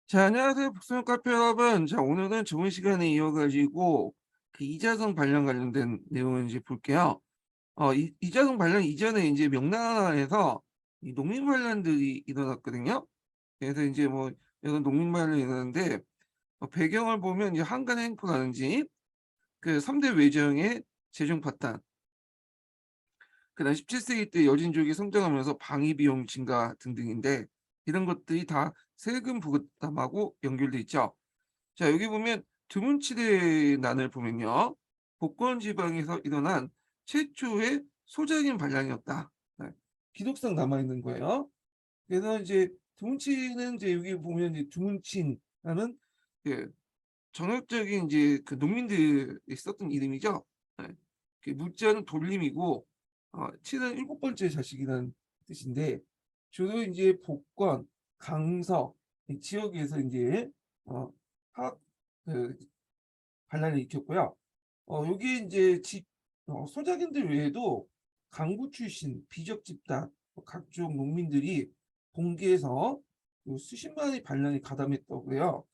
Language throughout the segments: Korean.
자, 안녕하세요. 북스형 카페 여러분. 자, 오늘은 좋은 시간에 이어가지고 그 이자성 발령 관련된 내용을 이제 볼게요. 이자성 발령 이전에 이제 명나라에서 이 농민 반란들이 일어났거든요. 그래서 이제 뭐 이런 농민 반란이 일어났는데 배경을 보면 이제 한간 행포라든지 그 3대 외정의 재정 파탄, 그다음 17세기 때 여진족이 성장하면서 방위 비용 증가 등등인데 이런 것들이 다 세금 부담하고 연결돼 있죠. 자, 여기 보면 드문치대 난을 보면요. 복권 지방에서 일어난 최초의 소작인 반란이었다. 네, 기록상 남아 있는 거예요. 그래서 이제 드문치는 이제 여기 보면 이제 드문친하는 그 전형적인 이제 그 농민들이 썼던 이름이죠. 네, 그 무자는 돌림이고 치는 일곱 번째 자식이라는 뜻인데 주로 이제 복권, 강서 이 지역에서 이제 어, 학, 그 반란을 일으켰고요. 여기 이제 소작인들 외에도 강부 출신 비적 집단 각종 농민들이 봉기해서 그 수십만의 반란에 가담했다고 해요.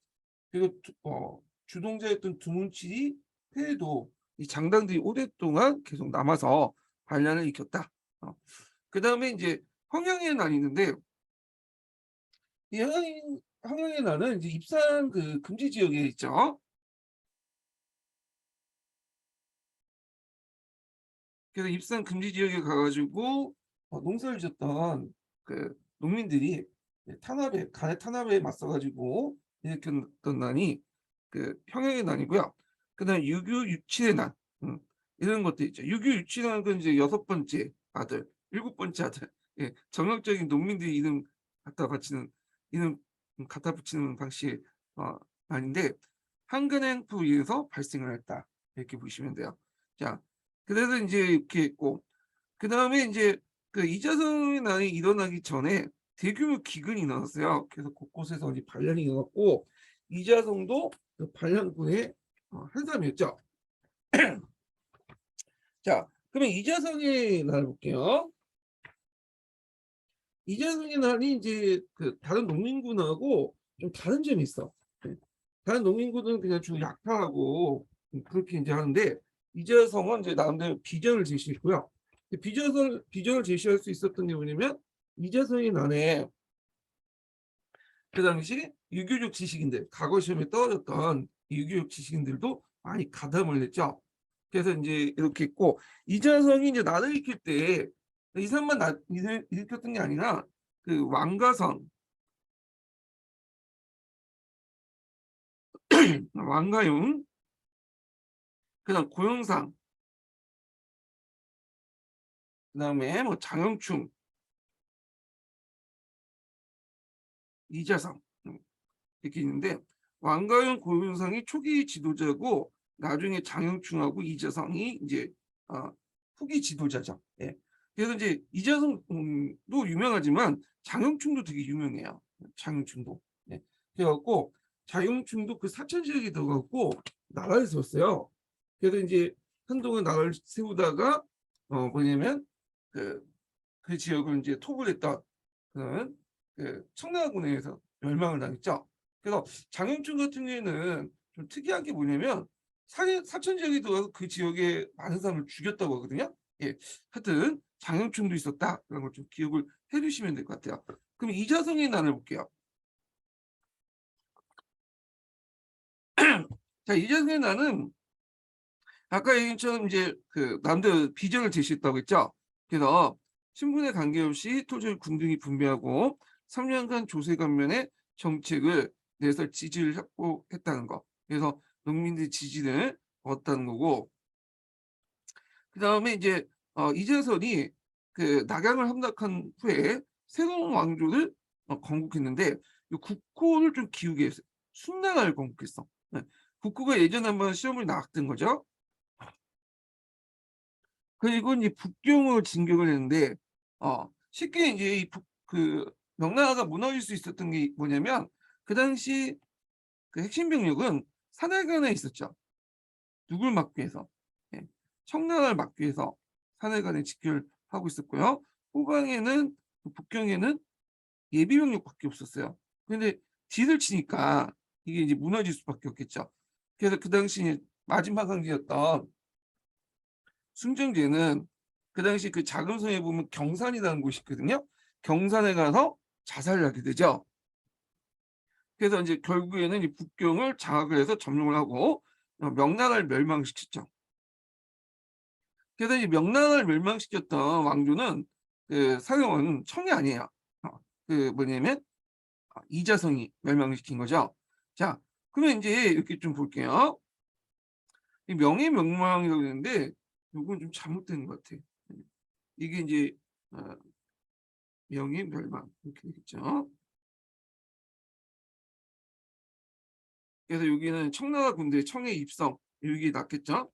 그리고 주동자였던 두문칠이 패해도 이 장당들이 오랫동안 계속 남아서 반란을 일으켰다. 그 다음에 이제 황양의 난이 있는데 이 황양의 난은 이제 입산 그 금지 지역에 있죠. 그래서 입산 금지 지역에 가가지고 농사를 짓던 그 농민들이 탄압에 간의 탄압에 맞서가지고 일으켰던 난이 그 평양의 난이고요. 그다음 유교 유치의 난 이런 것도 있죠. 유교 유치라는 건 이제 여섯 번째 아들, 일곱 번째 아들. 예, 정형적인 농민들이 이름 갖다 바치는 이름 갖다 붙이는 방식의 난인데 한간행포에 의해서 발생을 했다 이렇게 보시면 돼요. 자, 그래서 이제 이렇게 있고 그 다음에 이제 그 이자성의 난이 일어나기 전에 대규모 기근이 일어났어요. 그래서 곳곳에서 이제 반란이 일어났고 이자성도 그 반란군의 한 사람이었죠. 자, 그러면 이자성의 날 볼게요. 이자성의 날이 이제 그 다른 농민군하고 좀 다른 점이 있어. 네. 다른 농민군은 그냥 주로 약탈하고 그렇게 이제 하는데 이자성은 이제 나름대로 비전을 제시했고요. 비전을 제시할 수 있었던 게 뭐냐면 이자성의 난에 그 당시 유교적 지식인들, 과거 시험에 떨어졌던 유교적 지식인들도 많이 가담을 했죠. 그래서 이제 이렇게 있고 이자성이 이제 나를 익힐 때 이 사람만 일으켰던 게 아니라 그 왕가성, 왕가용, 그다음 고영상, 그다음에 뭐 장영충, 이자성 이렇게 있는데 왕가용, 고영상이 초기 지도자고 나중에 장영충하고 이자성이 이제 후기 지도자죠. 예. 그래서 이제 이자성도 유명하지만 장영충도 되게 유명해요. 장영충도. 예. 그래갖고 장영충도 그 사천 지역에 들어갔고 나라를 세웠어요. 그래서 이제 한동안 나라를 세우다가 뭐냐면 그, 그 지역을 이제 토벌 했던 그런 그 청나라군에 의해서 멸망을 당했죠. 그래서 장영충 같은 경우에는 좀 특이한 게 뭐냐면 사천 지역에 들어가서 그 지역에 많은 사람을 죽였다고 하거든요. 예, 하여튼 장영충도 있었다 그런 걸 좀 기억을 해두시면 될 것 같아요. 그럼 이자성의 난을 볼게요. 자, 이자성의 난은 아까 얘기처럼 이제 그 남들 비전을 제시했다고 했죠. 그래서 신분에 관계없이 토지를 군등이 분배하고 3년간 조세 감면의 정책을 내서 지지를 확보했다는 거. 그래서 농민들의 지지를 얻었다는 거고 그 다음에 이제 이재선이 그 낙양을 함락한 후에 새로운 왕조를 건국했는데 이 국호를 좀 기우게 했어요. 순나라를 건국했어. 네. 국호가 예전에 한번 시험을 나왔던 거죠. 그리고 이제 북경으로 진격을 했는데 쉽게 이제 그 명나라가 무너질 수 있었던 게 뭐냐면 그 당시 그 핵심 병력은 산해관에 있었죠. 누굴 막기 위해서? 예, 청나라를 막기 위해서 산해관에 집결하고 있었고요. 후방에는 그 북경에는 예비 병력밖에 없었어요. 근데 뒤를 치니까 이게 이제 무너질 수밖에 없겠죠. 그래서 그 당시 마지막 항지였던 숭정제는 그 당시 그 작은 섬에 보면 경산이라는 곳이 있거든요. 경산에 가서 자살을 하게 되죠. 그래서 이제 결국에는 이 북경을 장악을 해서 점령을 하고 명나라를 멸망시켰죠. 그래서 이 명나라를 멸망시켰던 왕조는 그 사경은 청이 아니에요. 그 뭐냐면 이자성이 멸망을 시킨 거죠. 자, 그러면 이제 이렇게 좀 볼게요. 이 명의 명망이라고 했는데 이건 좀 잘못된 것 같아. 이게 이제 어, 명의 멸망 이렇게 되겠죠. 그래서 여기는 청나라 군대 청의 입성 여기 낫겠죠.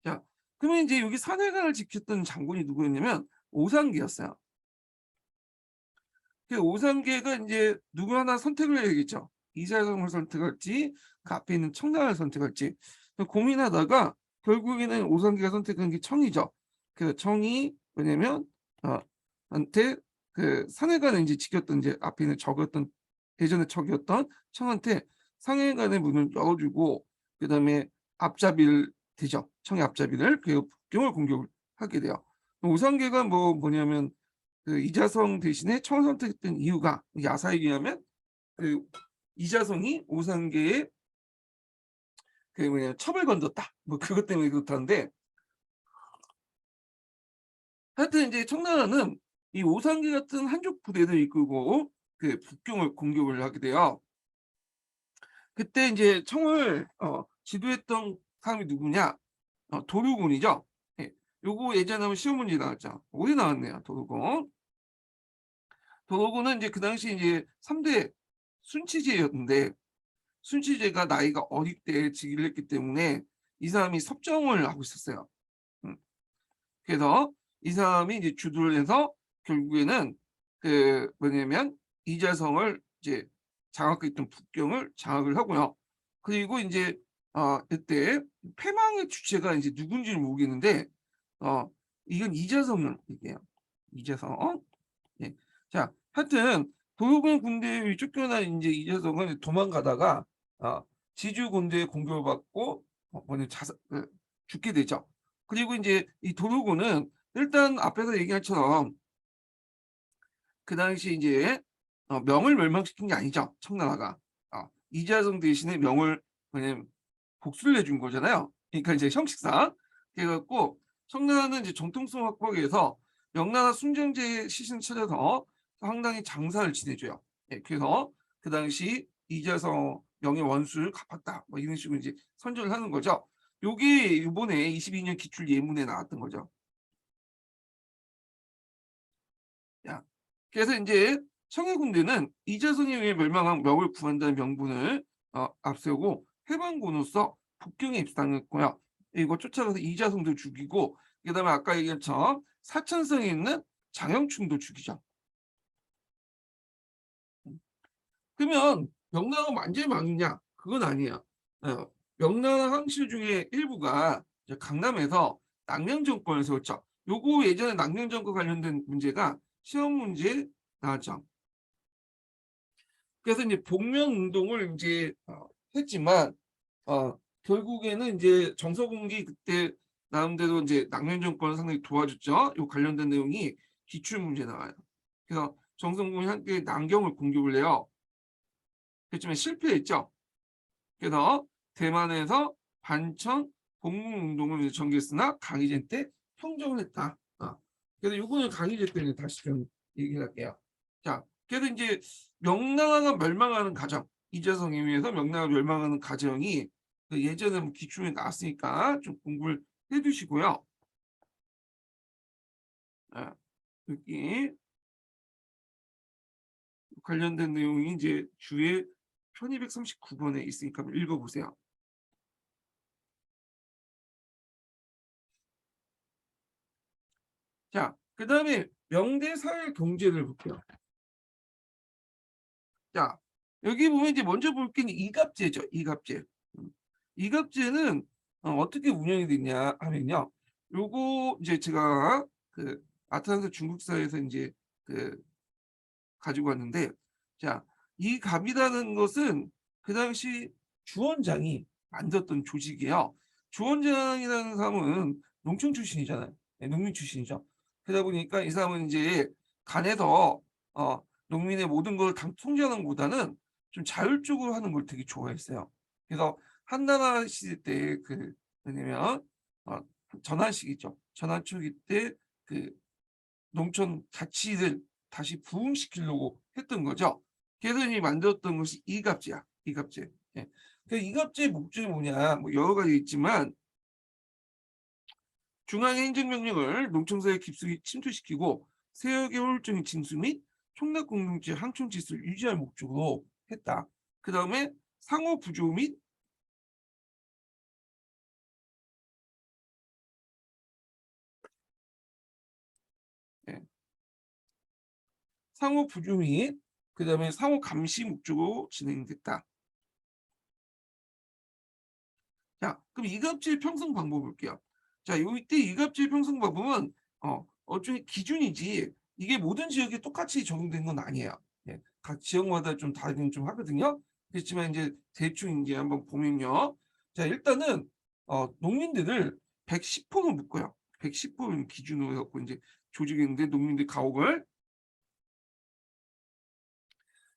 자, 그러면 이제 여기 산해강을 지켰던 장군이 누구였냐면 오상계였어요. 그 오상계가 이제 누구 하나 선택을 해야겠죠. 이자성을 선택할지 그 앞에 있는 청나라를 선택할지 고민하다가 결국에는 오상계가 선택한 게 청이죠. 그래서 청이 뭐냐면 한테 그 산해관을 이제 지켰던 이제 앞에 있는 적이었던 예전에 적이었던 청한테 상해관의 문을 열어주고 그다음에 앞잡이를 되죠. 청의 앞잡이를 그 북경을 공격을 하게 돼요. 오상계가 뭐냐면 그 이자성 대신에 청을 선택했던 이유가 야사에 의하면 그 이자성이 오상계에 그 뭐냐 첩을 건졌다. 뭐 그것 때문에 그렇다는데 하여튼 이제 청나라는 이 오상계 같은 한족 부대를 이끌고 그 북경을 공격을 하게 돼요. 그때 이제 청을 지도했던 사람이 누구냐? 도루군이죠. 예. 요거 예전에 한번 시험 문제 나왔죠. 오래 나왔네요. 도루군. 도루군은 이제 그 당시 이제 3대 순치제였는데 순치제가 나이가 어릴 때 즉위를 했기 때문에 이 사람이 섭정을 하고 있었어요. 음. 그래서 이 사람이 이제 주도를 해서 결국에는 그 뭐냐면 이자성을 이제 장악했던 북경을 장악을 하고요. 그리고 이제 이때 패망의 주체가 이제 누군지를 모르겠는데 어 이건 이자성을 얘기해요. 이자성. 예. 자, 하여튼 도요군 군대에 쫓겨난 이제 이재성은 도망가다가 지주 군대의 공격을 받고 뭐냐 죽게 되죠. 그리고 이제 이 도요군은 일단 앞에서 얘기한 것처럼 그 당시 이제 명을 멸망시킨 게 아니죠. 청나라가 이자성 대신에 명을 그냥 복수를 해준 거잖아요. 그러니까 이제 형식상 그래갖고 청나라는 이제 정통성 확보하기 위해서 명나라 순정제 시신을 찾아서 상당히 장사를 지내줘요. 예, 그래서 그 당시 이자성 명의 원수를 갚았다. 뭐 이런 식으로 이제 선전을 하는 거죠. 요게 이번에 22년 기출 예문에 나왔던 거죠. 야, 그래서 이제 청해군대는 이자성에 의해 멸망한 명을 구한다는 명분을 앞세우고 해방군으로서 북경에 입성했고요. 이거 쫓아가서 이자성도 죽이고 그다음에 아까 얘기한 것처럼 사천성에 있는 장영충도 죽이죠. 그러면 명나라가 완전히 망했냐? 그건 아니야. 명나라 황실 중에 일부가 이제 강남에서 낙명 정권을 세웠죠. 요거 예전에 낙명 정권 관련된 문제가 시험 문제에 나왔죠. 그래서 이제 복면 운동을 이제 했지만 결국에는 이제 정서공기 그때 나름대로 이제 낙명 정권을 상당히 도와줬죠. 요 관련된 내용이 기출 문제 나와요. 그래서 정성공이 함께 남경을 공격을 해요. 그렇지만 실패했죠. 그래서 대만에서 반천 복무운동을 전개했으나 강희제 때 평정을 했다. 그래서 이거는 강희제 때는 다시 좀 얘기를 할게요. 자, 그래서 이제 명나라가 멸망하는 과정, 이재성에 의해서 명나라가 멸망하는 과정이 그 예전에 뭐 기출에 나왔으니까 좀 공부를 해두시고요. 여기 관련된 내용이 이제 주에 1239번에 있으니까 한번 읽어보세요. 자, 그 다음에 명대 사회 경제를 볼게요. 자, 여기 보면 이제 먼저 볼 게 이갑제죠. 이갑제. 이갑제는 어떻게 운영이 됐냐 하면요. 요거 이제 제가 그 아틀란타 중국사에서 이제 그 가지고 왔는데 자, 이 갑이라는 것은 그 당시 주원장이 만들었던 조직이에요. 주원장이라는 사람은 농촌 출신이잖아요. 네, 농민 출신이죠. 그러다 보니까 이 사람은 이제 간에서 농민의 모든 걸 통제하는 것보다는 좀 자율적으로 하는 걸 되게 좋아했어요. 그래서 한나라 시대 때 그 뭐냐면 전환시기죠. 전환 초기 때 그 농촌 자치를 다시 부흥시키려고 했던 거죠. 그래서 이 만들었던 것이 이갑제야. 이갑제. 예. 그 이갑제의 목적이 뭐냐? 뭐 여러 가지 있지만 중앙의 행정명령을 농촌사에 깊숙이 침투시키고 세역의 효율적인 징수 및 총각 공동체 항촌 질서를 유지할 목적으로 했다. 그 다음에 상호 부조 및 예, 상호 부조 및 그다음에 상호 감시 목적으로 진행됐다. 자, 그럼 이갑질 평성 방법 볼게요. 자, 이때 이갑질 평성 방법은 어쩌면 기준이지 이게 모든 지역에 똑같이 적용된 건 아니에요. 예, 각 지역마다 좀 다르긴 좀 하거든요. 그렇지만 이제 대충 이제 한번 보면요. 자, 일단은 농민들을 110호로 묶어요. 110호를 기준으로 해갖고 이제 조직했는데 농민들 가옥을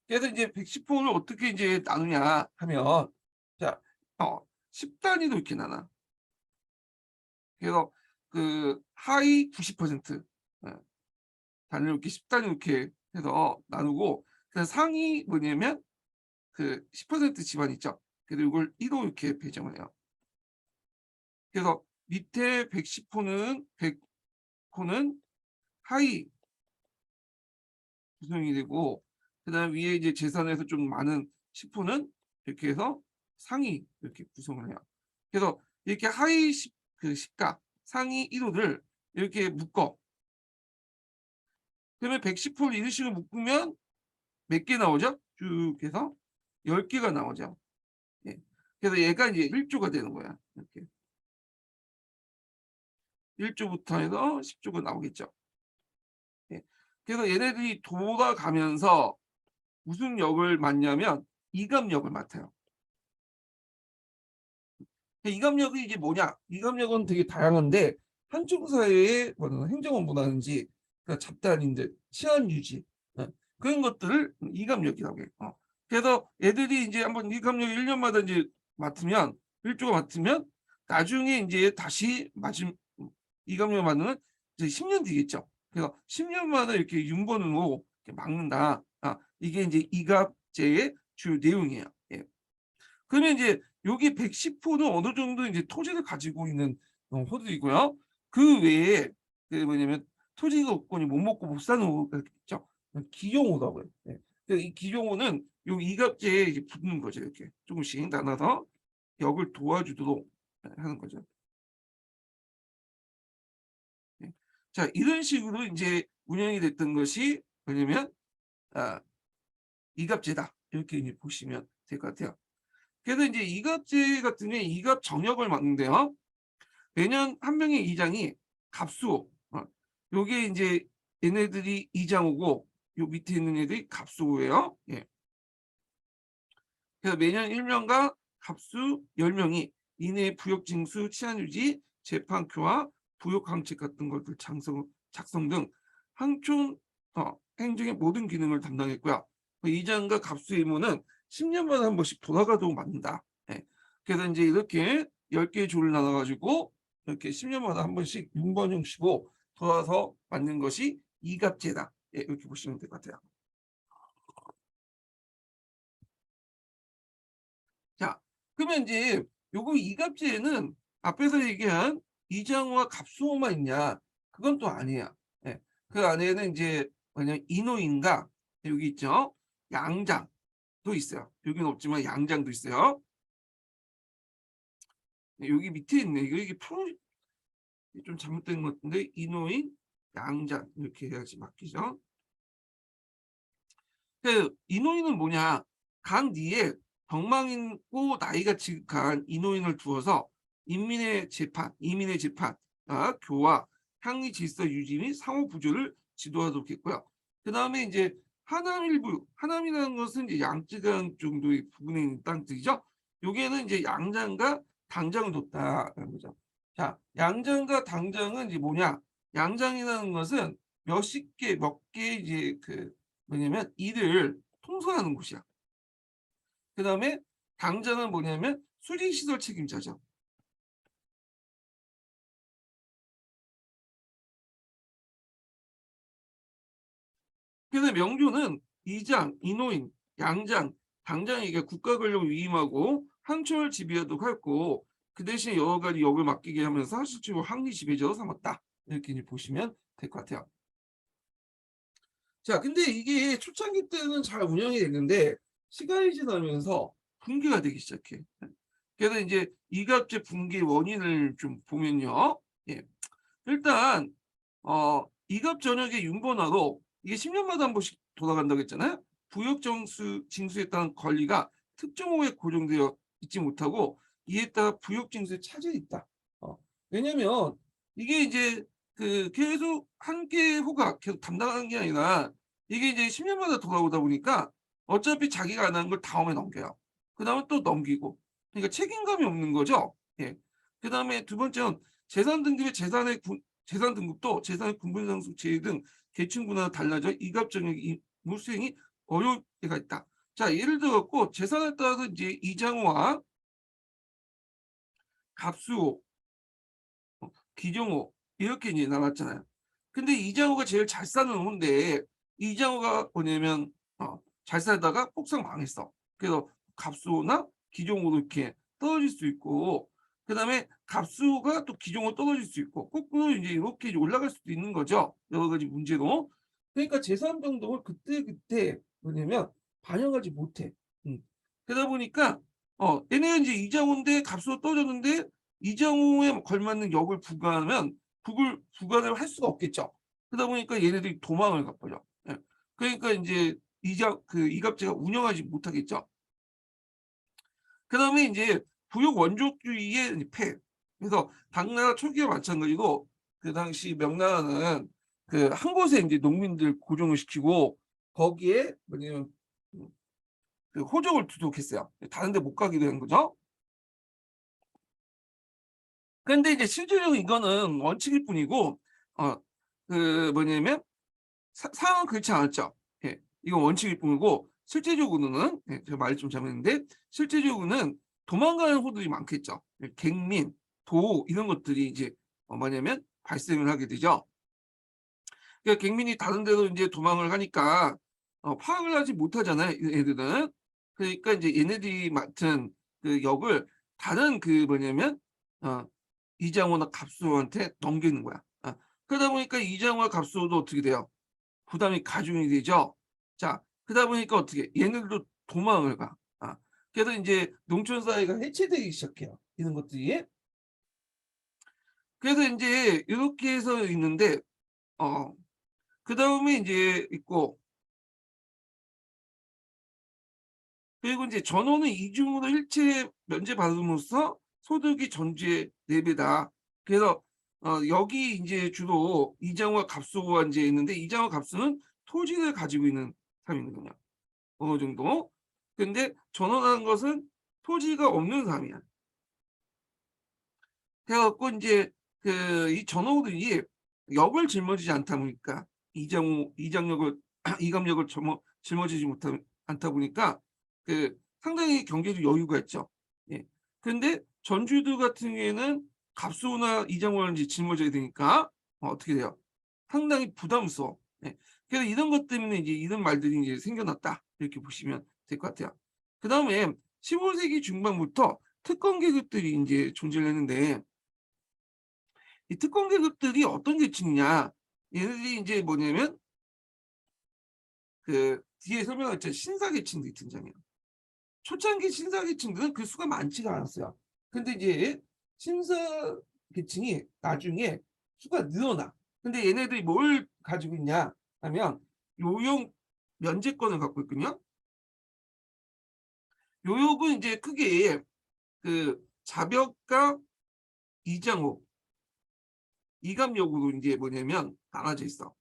그래서 이제 110호를 어떻게 이제 나누냐 하면 자, 10단위로 이렇게 나눠. 그래서 그 하위 90% 단위 이렇게 10단위 이렇게 해서 나누고 그 상위 뭐냐면 그 10% 집안 있죠. 그래서 이걸 1호 이렇게 배정을 해요. 그래서 밑에 110호는 100호는 하위 구성이 되고 그다음 위에 이제 재산에서 좀 많은 10호는 이렇게 해서 상위 이렇게 구성을 해요. 그래서 이렇게 하위 10, 그 10가 상위 1호를 이렇게 묶어. 그러면 110호를 이런 식으로 묶으면 몇 개 나오죠? 쭉 해서 10개가 나오죠. 예. 그래서 얘가 이제 1조가 되는 거야. 이렇게. 1조부터 해서 10조가 나오겠죠. 예. 그래서 얘네들이 돌아가면서 무슨 역을 맡냐면 이감역을 맡아요. 이감역이 이게 뭐냐? 이감역은 되게 다양한데 한중 사회의 행정업무라든지 그러니까 잡다님들 치안 유지 그런 것들을 이감역이라고 해요. 그래서 애들이 이제 한번 이감역 1년마다 이제 맡으면 1조가 맡으면 나중에 이제 다시 맞은 이감역 맡는 이제 10년 뒤겠죠. 그래서 10년마다 이렇게 윤번으로 이렇게 막는다. 이게 이제 이갑제의 주요 내용이에요. 예. 그러면 이제 여기 110호는 어느 정도 이제 토지를 가지고 있는 호들이고요. 그 외에 그 뭐냐면 토지가 없거니 못 먹고 못 사는 호가 있죠. 기용호라고 해요. 네. 이 기용호는 요 이갑제에 이제 붙는 거죠. 이렇게 조금씩 나눠서 역을 도와주도록 하는 거죠. 네. 자, 이런 식으로 이제 운영이 됐던 것이 뭐냐면 아, 이갑제다. 이렇게 이제 보시면 될 것 같아요. 그래서 이제 이갑제 같은 경우에 이갑 정역을 맡는데요. 매년 한 명의 이장이 갑수호. 요게 이제 얘네들이 이장호고 요 밑에 있는 애들이 갑수호예요. 예. 그래서 매년 1명과 갑수 10명이 이내 부역징수, 치안유지, 재판교화, 부역항책 같은 것들 작성 등 항촌 행정의 모든 기능을 담당했고요. 이장과 갑수 의무는 10년마다 한 번씩 돌아가도 맡는다. 예. 그래서 이제 이렇게 10개의 조를 나눠가지고 이렇게 10년마다 한 번씩 윤번 형식으로 돌아서 맡는 것이 이갑제다. 예, 이렇게 보시면 될 것 같아요. 자, 그러면 이제 요거 이갑제에는 앞에서 얘기한 이장호와 갑수호만 있냐? 그건 또 아니야. 예. 그 안에는 이제 뭐냐 인호인과 여기 있죠. 양장도 있어요. 여기는 없지만 양장도 있어요. 여기 밑에 있네. 이게 좀 잘못된 것 같은데 인호인, 양장 이렇게 해야지 맞기죠. 그 인호인은 뭐냐? 강 뒤에 덕망인고 나이가 지극한 인호인을 두어서 이민의 재판, 교화, 향리 질서 유지 및 상호 구조를 지도하도록 했고요. 그 다음에 이제 하남 일부, 하남이라는 것은 이제 양쯔강 정도의 부근에 있는 땅들이죠. 여기에는 이제 양장과 당장을 뒀다라는 거죠. 자, 양장과 당장은 이제 뭐냐? 양장이라는 것은 몇십 개, 몇 개 이제 뭐냐면 일을 통솔하는 곳이야. 그 다음에 당장은 뭐냐면 수리시설 책임자죠. 그래서 명조는 이장, 인호인, 양장, 당장에게 국가 권력을 위임하고 한초를 지배하도록 했고 그 대신 여러 가지 역을 맡기게 하면서 실질적으로 항리 지배자로 삼았다. 이렇게 이제 보시면 될 것 같아요. 자, 근데 이게 초창기 때는 잘 운영이 됐는데 시간이 지나면서 붕괴가 되기 시작해. 그래서 이제 이갑제 붕괴 원인을 좀 보면요. 예. 일단 이갑 전역의 윤번화로 이게 10년마다 한 번씩 돌아간다고 했잖아요. 부역 징수에 따른 권리가 특정 호에 고정되어 있지 못하고 이에 따라 부역 징수에 차질이 있다. 왜냐면 이게 이제 계속 한 개 호가 계속 담당하는 게 아니라 이게 이제 10년마다 돌아오다 보니까 어차피 자기가 안 하는 걸 다음에 넘겨요. 그 다음에 또 넘기고. 그러니까 책임감이 없는 거죠. 예. 그 다음에 두 번째는 재산 등급의 재산 등급도 재산의 군분상속 제외 등 계층군화가 달라져 이갑정액 물수행이 어려울 때가 있다. 자, 예를 들어갖고 재산에 따라서 이제 이장호와 갑수호, 기정호 이렇게 이제 나눴잖아요. 근데 이장호가 제일 잘 사는 호인데 이장호가 뭐냐면 잘 살다가 폭삭 망했어. 그래서 갑수호나 기종호로 이렇게 떨어질 수 있고 그다음에 갑수호가 또 기종으로 떨어질 수 있고 거꾸로 이제 이렇게 올라갈 수도 있는 거죠. 여러 가지 문제로. 그러니까 재산 변동을 그때그때 뭐냐면 반영하지 못해. 그러다 보니까 얘네가 이제 이장호인데 갑수호 떨어졌는데 이장호에 걸맞는 역을 부과하면 부과를 할 수가 없겠죠. 그러다 보니까 얘네들이 도망을 가버려. 예. 그러니까 이제 이갑제가 운영하지 못하겠죠. 그다음에 이제 부역 원족주의의 폐. 그래서 당나라 초기와 마찬가지로 그 당시 명나라는 한 곳에 이제 농민들 고정을 시키고 거기에 뭐냐면 호적을 두둑했어요. 다른 데 못 가게 되는 거죠. 근데 이제 실질적으로 이거는 원칙일 뿐이고 뭐냐면 상황은 그렇지 않았죠. 예. 이건 원칙일 뿐이고 실제적으로는 제가 말을 좀 잘못했는데 실제적으로는 도망가는 호들이 많겠죠. 예, 갱민, 도 이런 것들이 이제 뭐냐면 발생을 하게 되죠. 그러니까 갱민이 다른 데로 이제 도망을 하니까 파악을 하지 못하잖아요. 얘들은. 그러니까 이제 얘네들이 맡은 역을 다른 뭐냐면 이장호나 갑수호한테 넘기는 거야. 그러다 보니까 이장호와 갑수호도 어떻게 돼요? 부담이 가중이 되죠. 자, 그러다 보니까 어떻게 얘네들도 도망을 가. 그래서 이제 농촌 사회가 해체되기 시작해요. 이런 것들이. 그래서 이제 이렇게 해서 있는데 그다음에 이제 있고 그리고 이제 전원은 이중으로 일체 면제받음으로써 소득이 전주의 4배다. 그래서 여기 이제 주로 이장호와 갑수가 이제 있는데 이장호 갑수는 토지를 가지고 있는 사람이거든요. 어느 정도. 근데 전원하는 것은 토지가 없는 사람이야. 그래갖고 이제 이 전호들이 역을 짊어지지 않다 보니까 이장역을 이감역을 짊어지지 않다 보니까 상당히 경제적 여유가 있죠. 예. 근데 전주도 같은 경우에는 갑수나 이장원을 이제 짊어져야 되니까 어떻게 돼요? 상당히 부담스러워. 예. 그래서 이런 것 때문에 이제 이런 말들이 이제 생겨났다. 이렇게 보시면 될 것 같아요. 그 다음에 15세기 중반부터 특권 계급들이 이제 존재를 했는데 이 특권 계급들이 어떤 계층이냐? 얘네들이 이제 뭐냐면 뒤에 설명했죠. 신사 계층들이 등장해요. 초창기 신사 계층들은 그 수가 많지가 않았어요. 근데 이제 신사 계층이 나중에 수가 늘어나. 근데 얘네들이 뭘 가지고 있냐 하면 요용 면제권을 갖고 있거든요. 요역은 이제 크게 자벽과 이장호, 이감역으로 이제 뭐냐면 나눠져 있어.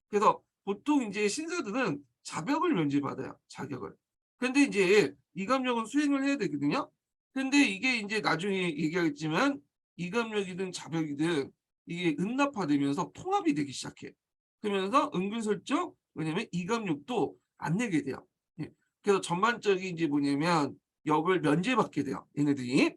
그래서 보통 이제 신사들은 자격을 면제받아요. 자격을. 근데 이제 이감력은 수행을 해야 되거든요. 근데 이게 이제 나중에 얘기하겠지만 이감력이든 자격이든 이게 응납화되면서 통합이 되기 시작해. 그러면서 은근슬쩍 왜냐면 이감력도 안 내게 돼요. 예. 그래서 전반적인 이제 뭐냐면 역을 면제받게 돼요. 얘네들이.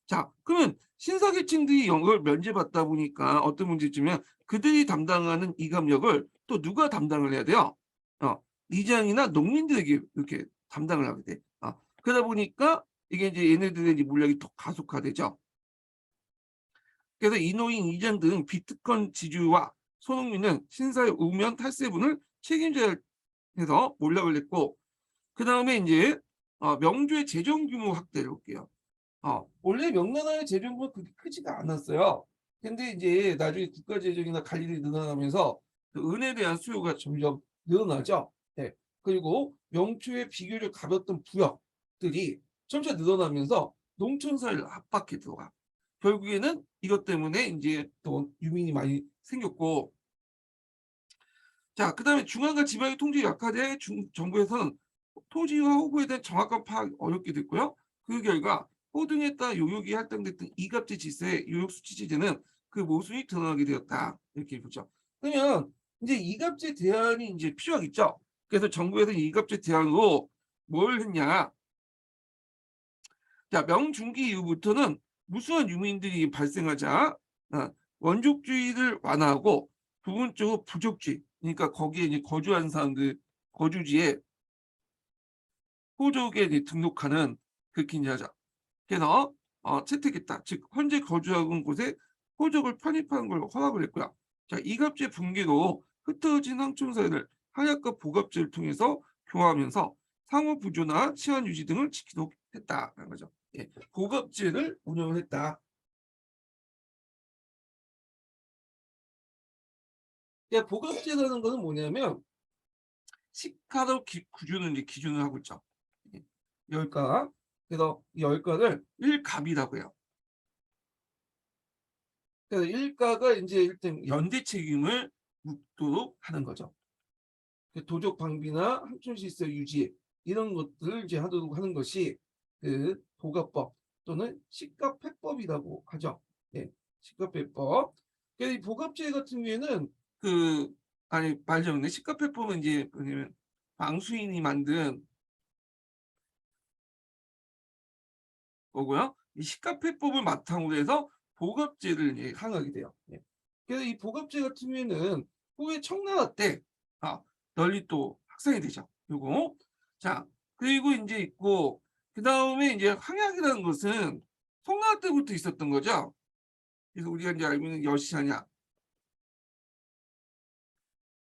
자, 그러면 신사계층들이 역을 면제받다 보니까 어떤 문제점이면 그들이 담당하는 이감력을 또 누가 담당을 해야 돼요? 이장이나 농민들에게 이렇게 담당을 하게 돼. 그러다 보니까 이게 이제 얘네들의 이제 물량이 더 가속화되죠. 그래서 이노인, 이장 등 비특권 지주와 소농민은 신사의 우면 탈세분을 책임져야 해서 몰락을 했고, 그 다음에 이제 명주의 재정 규모 확대를 볼게요. 원래 명나라의 재정부가 그렇게 크지가 않았어요. 근데 이제 나중에 국가 재정이나 관리들이 늘어나면서 그 은에 대한 수요가 점점 늘어나죠. 네. 그리고 명초의 비교적 가볍던 부역들이 점차 늘어나면서 농촌 사회를 압박해 들어가. 결국에는 이것 때문에 이제 또 유민이 많이 생겼고, 자, 그다음에 중앙과 지방의 통제 약화돼 정부에서는 토지와 호구에 대한 정확한 파악이 어렵게 됐고요. 그 결과 호등에 따라 요역이 할당됐던 이갑제 질서의 요역 수치 제재는 그 모순이 드러나게 되었다. 이렇게 보죠. 그러면 이제 이갑제 대안이 이제 필요하겠죠. 그래서 정부에서 이갑제 대안으로 뭘 했냐? 자, 명중기 이후부터는 무수한 유민들이 발생하자 원족주의를 완화하고 부분적으로 부족지, 그러니까 거기에 이제 거주한 사람들 거주지에 호족에 이제 등록하는 그렇게 이제 하자. 그래서 채택했다. 즉 현재 거주하고 있는 곳에 호족을 편입하는 걸 허락을 했고요. 자, 이갑제 붕괴로 흩어진 황촌 사회를 하약과 보갑제를 통해서 교화하면서 상호 부조나 치안 유지 등을 지키도록 했다는 거죠. 예, 보갑제를 운영을 했다. 예, 보갑제라는 것은 뭐냐면 시가로 구주는 이제 기준을 하고 있죠. 예, 열가. 그래서 이 열가를 일갑이라고 해요. 그래서 일가가 이제 일단 연대 책임을 묻도록 하는 거죠. 그 도적 방비나 항촌 시설 유지 이런 것들을 이제 하도록 하는 것이 그 보갑법 또는 시가패법이라고 하죠. 네, 시가패법. 그래서 이 보갑제 같은 경우에는 그 아니 말좀 시가패법은 이제 뭐냐면 방수인이 만든 거고요. 이 시가패법을 바탕으로 해서 보갑제를 이제 항하게 돼요. 네. 그래서 이 보갑제 같은 경우에는 후에 청나라 때 널리 또 확산이 되죠. 요거. 자, 그리고 이제 있고 그 다음에 이제 항약이라는 것은 청나라 때부터 있었던 거죠. 그래서 우리가 이제 알고 있는 여시하냐.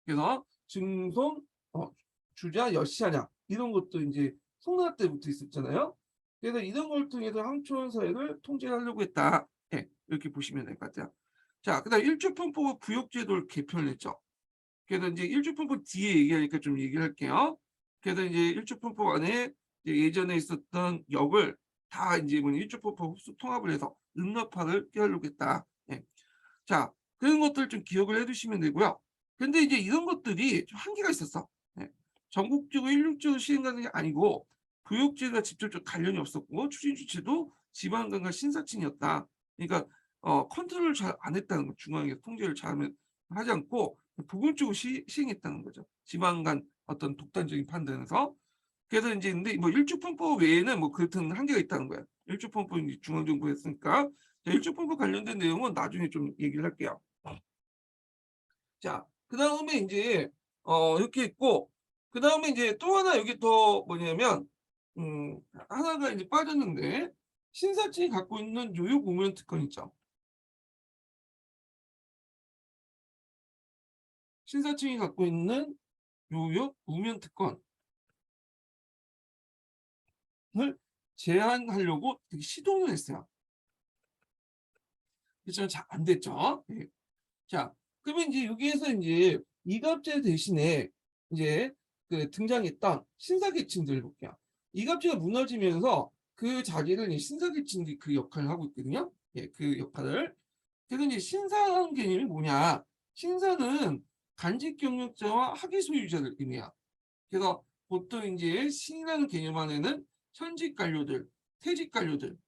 그래서 증손, 주자, 여시하냐 이런 것도 이제 청나라 때부터 있었잖아요. 그래서 이런 걸 통해서 항촌 사회를 통제하려고 했다. 네, 이렇게 보시면 될 것 같아요. 자, 그다음 일주편법 구역제도를 개편했죠. 그래서 이제 일주편법 뒤에 얘기하니까 좀 얘기를 할게요. 그래서 이제 일주편법 안에 이제 예전에 있었던 역을 다 이제 뭐냐 일주편법 흡수 통합을 해서 능력화를 꾀하려고 했다. 예. 자, 그런 것들 좀 기억을 해두시면 되고요. 근데 이제 이런 것들이 좀 한계가 있었어. 예. 전국적으로 일률적으로 시행하는 게 아니고 교육제가 직접적 관련이 없었고 추진 주체도 지방간과 신사층이었다. 그러니까 컨트롤을 잘 안 했다는 거. 중앙에서 통제를 잘 하지 않고 부분적으로 시행했다는 거죠. 지방 간 어떤 독단적인 판단에서. 그래서 이제 근데 뭐 일주편법 외에는 뭐 그렇든 한계가 있다는 거예요. 일주편법이 중앙정부에 했으니까. 자, 일주편법 관련된 내용은 나중에 좀 얘기를 할게요. 자, 그 다음에 이제 이렇게 있고 그 다음에 이제 또 하나 여기 더 뭐냐면 하나가 이제 빠졌는데 신사층이 갖고 있는 요요 공연 특권 있죠. 신사층이 갖고 있는 요요 우면 특권을 제한하려고 되게 시도를 했어요. 그렇지만 잘 안 됐죠. 예. 자, 그러면 이제 여기에서 이제 이갑제 대신에 이제 그 등장했던 신사계층들을 볼게요. 이갑제가 무너지면서 그 자리를 이제 신사계층들이 그 역할을 하고 있거든요. 예, 그 역할을. 그래서 이제 신사라는 개념이 뭐냐? 신사는 간직 경력자와 학위 소유자를 의미해요. 그래서 보통 이제 신이라는 개념 안에는 현직 관료들, 퇴직 관료들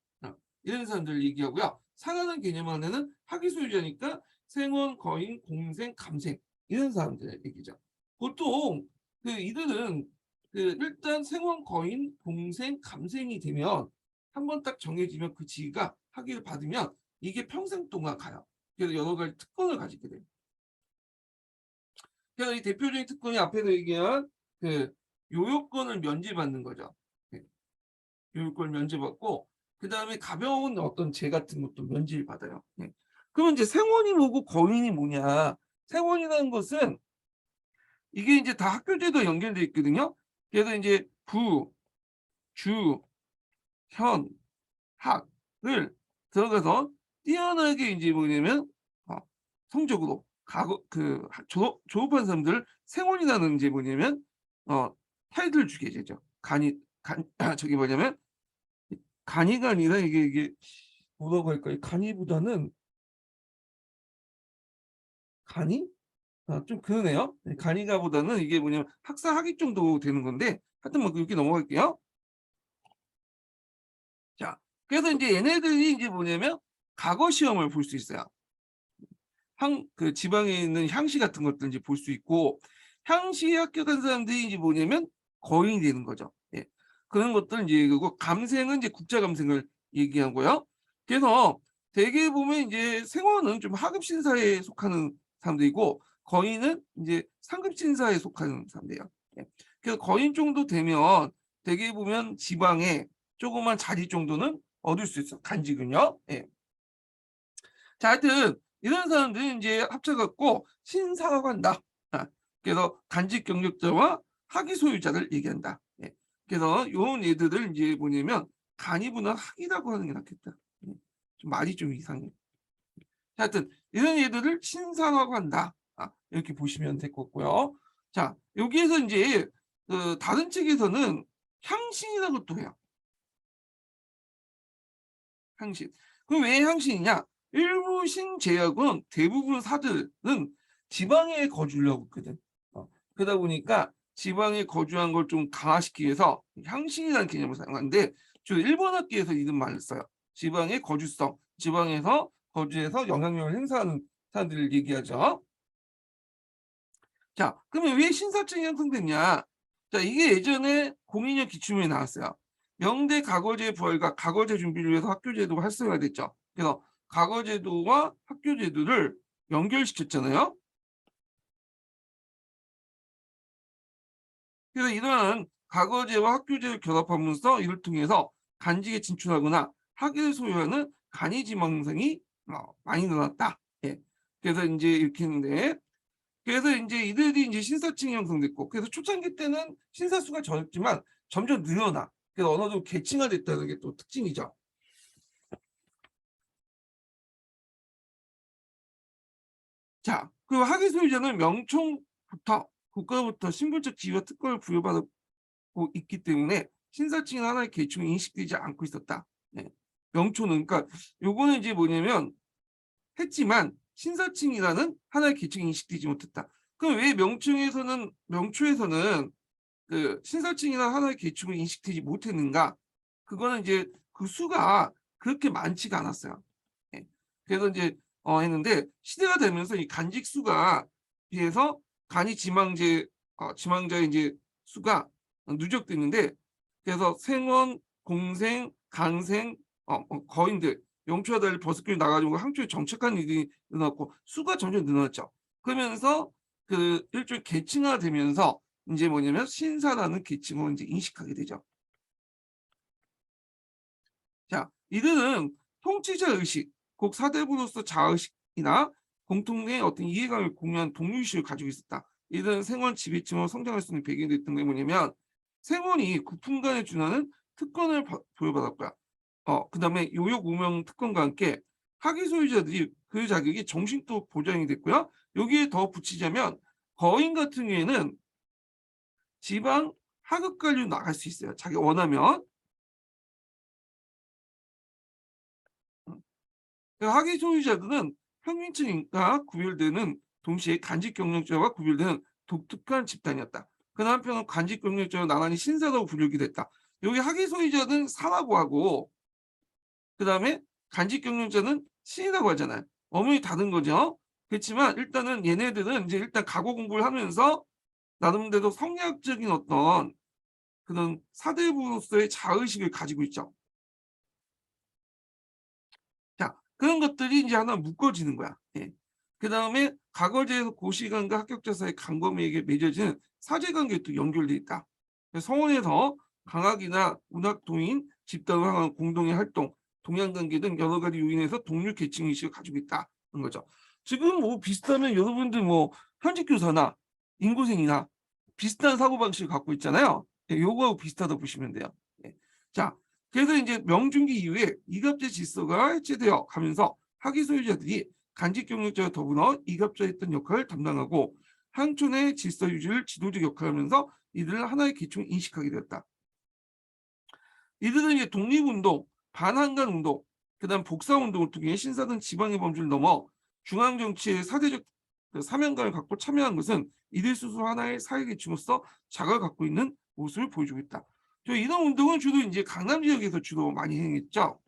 이런 사람들 얘기하고요. 상하는 개념 안에는 학위 소유자니까 생원, 거인, 공생, 감생 이런 사람들 얘기죠. 보통 이들은 일단 생원, 거인, 공생, 감생이 되면 한번 딱 정해지면 그 직위가 학위를 받으면 이게 평생 동안 가요. 그래서 여러 가지 특권을 가지게 돼요. 그래서 이 대표적인 특권이 앞에서 얘기한 요요권을 면제받는 거죠. 네, 요요권을 면제받고 그 다음에 가벼운 어떤 죄 같은 것도 면제를 받아요. 네. 그러면 이제 생원이 뭐고 거인이 뭐냐? 생원이라는 것은 이게 이제 다 학교제도 연결돼 있거든요. 그래서 이제 부, 주, 현, 학을 들어가서 뛰어나게 이제 뭐냐면 성적으로 졸업한 사람들 생원이라는 이제 뭐냐면 타이틀을 주게 되죠. 저기 뭐냐면 간이가 아니라 이게 뭐라고 할까요? 간이보다는 간이? 좀 그러네요. 간이가보다는 이게 뭐냐면 학사 학위 정도 되는 건데 하여튼 뭐 그렇게 넘어갈게요. 자, 그래서 이제 얘네들이 이제 뭐냐면 과거 시험을 볼 수 있어요. 지방에 있는 향시 같은 것들 이제 볼 수 있고 향시 합격한 사람들이 이제 뭐냐면 거인이 되는 거죠. 예. 그런 것들 이제 그리고 감생은 이제 국자 감생을 얘기하고요. 그래서 대개 보면 이제 생원은 좀 하급 신사에 속하는 사람들이고 거인은 이제 상급 신사에 속하는 사람들이에요. 예. 그래서 거인 정도 되면 대개 보면 지방에 조그만 자리 정도는 얻을 수 있어. 간직은요. 예. 자, 하여튼 이런 사람들이 이제 합쳐갖고 신사라고 한다. 그래서 간직 경력자와 학위 소유자를 얘기한다. 예. 그래서 요런 얘들을 이제 뭐냐면 간이보다 학위라고 하는 게 낫겠다. 좀 말이 좀 이상해. 하여튼 이런 얘들을 신사라고 한다. 이렇게 보시면 될 것 같고요. 자, 여기에서 이제 다른 책에서는 향신이라고 또 해요. 향신. 그럼 왜 향신이냐? 일부 신제약은 대부분 사들은 지방에 거주를 하고 있거든. 그러다 보니까 지방에 거주한 걸 좀 강화시키기 위해서 향신이라는 개념을 사용하는데 주로 일본 학계에서 이런 말을 써요. 지방의 거주성, 지방에서 거주해서 영향력을 행사하는 사람들을 얘기하죠. 자, 그러면 왜 신사층이 형성됐냐? 자, 이게 예전에 공인력 기출문에 나왔어요. 명대 과거제 부활과 과거제 준비를 위해서 학교제도가 활성화됐죠. 그래서 과거제도와 학교제도를 연결시켰잖아요. 그래서 이러한 과거제와 학교제를 결합하면서 이를 통해서 간직에 진출하거나 학위를 소유하는 간이 지망생이 많이 늘어났다. 예. 그래서 이제 이렇게 했는데 그래서 이제 이들이 이제 신사층이 형성됐고 그래서 초창기 때는 신사 수가 적었지만 점점 늘어나. 그래서 어느 정도 계층화됐다는 게 또 특징이죠. 자, 그리고 학위 소유자는 명청부터 국가로부터 신분적 지위와 특권을 부여받고 있기 때문에 신사층이 하나의 계층이 인식되지 않고 있었다. 네. 명초는 그러니까 요거는 이제 뭐냐면 했지만 신사층이라는 하나의 계층이 인식되지 못했다. 그럼 왜 명초에서는 신사층이나 하나의 계층을 인식되지 못했는가? 그거는 이제 그 수가 그렇게 많지가 않았어요. 예. 그래서 이제 했는데 시대가 되면서 이 간직 수가 비해서 간이 지망자의 이제 수가 누적됐는데 그래서 생원, 공생, 강생, 거인들 영초와 달리 버스길이 나가지고 항초에 정착한 일이 늘어났고 수가 점점 늘어났죠. 그러면서 일종의 계층화되면서 이제 뭐냐면 신사라는 계층을 이제 인식하게 되죠. 자, 이들은 통치자 의식, 곧 사대부로서 자의식이나 공통의 어떤 이해감을 공유한 동료의식을 가지고 있었다. 이들은 생원 지배층으로 성장할 수 있는 배경이 됐던 게 뭐냐면 생원이 국품간에 준하는 특권을 부여받았고요. 그다음에 요역 우명 특권과 함께 학위 소유자들이 그 자격이 정신도 보장이 됐고요. 여기에 더 붙이자면 거인 같은 경우에는 지방 하급 관리로 나갈 수 있어요. 자기가 원하면. 학위 소유자들은 평민층과 구별되는 동시에 간직 경력자와 구별되는 독특한 집단이었다. 그 한편은 간직 경력자로 나란히 신사라고 불리기도 했다. 여기 학위 소유자는 사라고 하고 그다음에 간직 경영자는 신이라고 하잖아요. 어머니 다른 거죠. 그렇지만 일단은 얘네들은 이제 일단 과거 공부를 하면서 나름대로 성리학적인 어떤 그런 사대부로서의 자의식을 가지고 있죠. 자, 그런 것들이 이제 하나 묶어지는 거야. 예. 그다음에 과거제에서 고시관과 합격자 사이 강범위에게 맺어지는 사제관계도 연결돼 있다. 성원에서 강학이나 문학도인, 집단을 향한 공동의 활동, 동양관계 등 여러 가지 요인에서 동료 계층 의식을 가지고 있다는 거죠. 지금 뭐 비슷하면 여러분들 뭐 현직 교사나 인고생이나 비슷한 사고방식을 갖고 있잖아요. 예, 요거하고 비슷하다 보시면 돼요. 예. 자, 그래서 이제 명중기 이후에 이갑제 질서가 해체되어 가면서 학위 소유자들이 간직 경력자와 더불어 이갑자 했던 역할을 담당하고 향촌의 질서 유지를 지도적 역할을 하면서 이들을 하나의 계층을 인식하게 되었다. 이들은 이제 독립운동, 반환관운동, 그다음 복사운동을 통해 신사 등 지방의 범주를 넘어 중앙정치의 사대적 사명감을 갖고 참여한 것은 이들 스스로 하나의 사회계층으로서 자각을 갖고 있는 모습을 보여주고 있다. 이런 운동은 주로 이제 강남 지역에서 주로 많이 행했죠.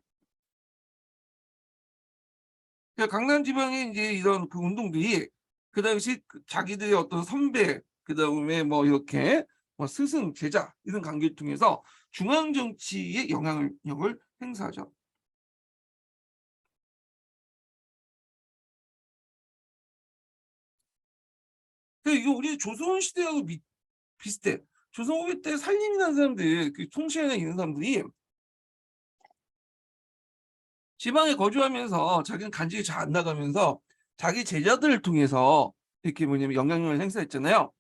그러니까 강남 지방의 이제 이런 그 운동들이 그 당시 자기들의 어떤 선배, 그다음에 뭐 이렇게 뭐 스승, 제자 이런 관계를 통해서 중앙 정치에 영향력을 행사하죠. 그러니까 이거 우리 조선 시대하고 비슷해. 조선 후기 때 살림이라는 사람들, 그 통치에 있는 사람들이 지방에 거주하면서 자기는 간직이 잘 안 나가면서 자기 제자들을 통해서 이렇게 뭐냐면 영향력을 행사했잖아요.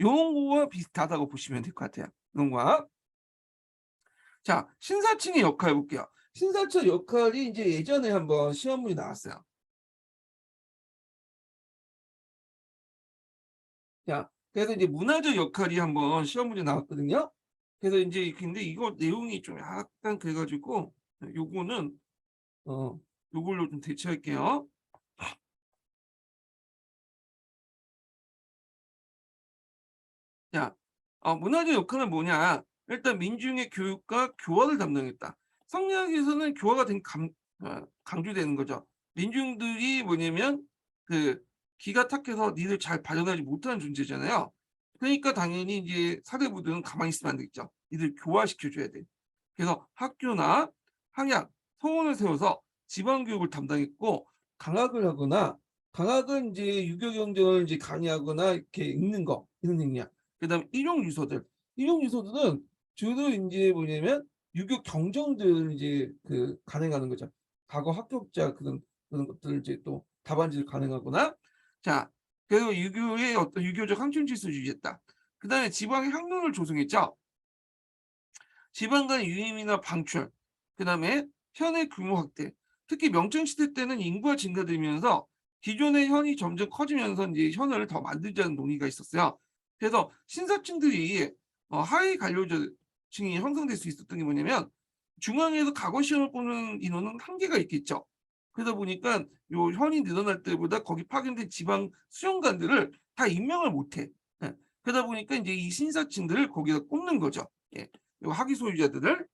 요런 거와 비슷하다고 보시면 될 것 같아요. 이런 거와. 자, 신사층의 역할 볼게요. 신사층 역할이 이제 예전에 한번 시험문이 나왔어요. 자, 그래서 이제 문화적 역할이 한번 시험문이 나왔거든요. 그래서 이제 근데 이거 내용이 좀 약간 그래가지고 요거는 어 요걸로 좀 대체할게요. 자, 문화적 역할은 뭐냐? 일단 민중의 교육과 교화를 담당했다. 성리학에서는 교화가 강조되는 거죠. 민중들이 뭐냐면 그 기가 탁해서 니들 잘 발전하지 못하는 존재잖아요. 그러니까 당연히 이제 사대부들은 가만히 있으면 안 되겠죠. 니들 교화시켜 줘야 돼. 그래서 학교나 항약, 서원을 세워서 지방 교육을 담당했고 강학을 하거나 강학은 이제 유교 경전을 이제 강의하거나 이렇게 읽는 거 이런 행위야. 그다음에 일용 유소들은 주로 이제 뭐냐면 유교 경전들을 이제 그 간행하는 거죠. 과거 합격자 그런 것들을 이제 또 답안지를 간행하거나 자 그리고 유교의 어떤 유교적 항촌 질서 유지했다. 그다음에 지방의 학론을 조성했죠. 지방 간 유임이나 방출, 그다음에 현의 규모 확대. 특히 명청 시대 때는 인구가 증가되면서 기존의 현이 점점 커지면서 이제 현을 더 만들자는 논의가 있었어요. 그래서 신사층들이 하위 관료층이 형성될 수 있었던 게 뭐냐면 중앙에서 과거 시험을 보는 인원은 한계가 있겠죠. 그러다 보니까 요 현이 늘어날 때보다 거기 파견된 지방 수용관들을 다 임명을 못해. 예. 그러다 보니까 이제 이 신사층들을 거기다 꼽는 거죠. 예. 요 학위 소유자들을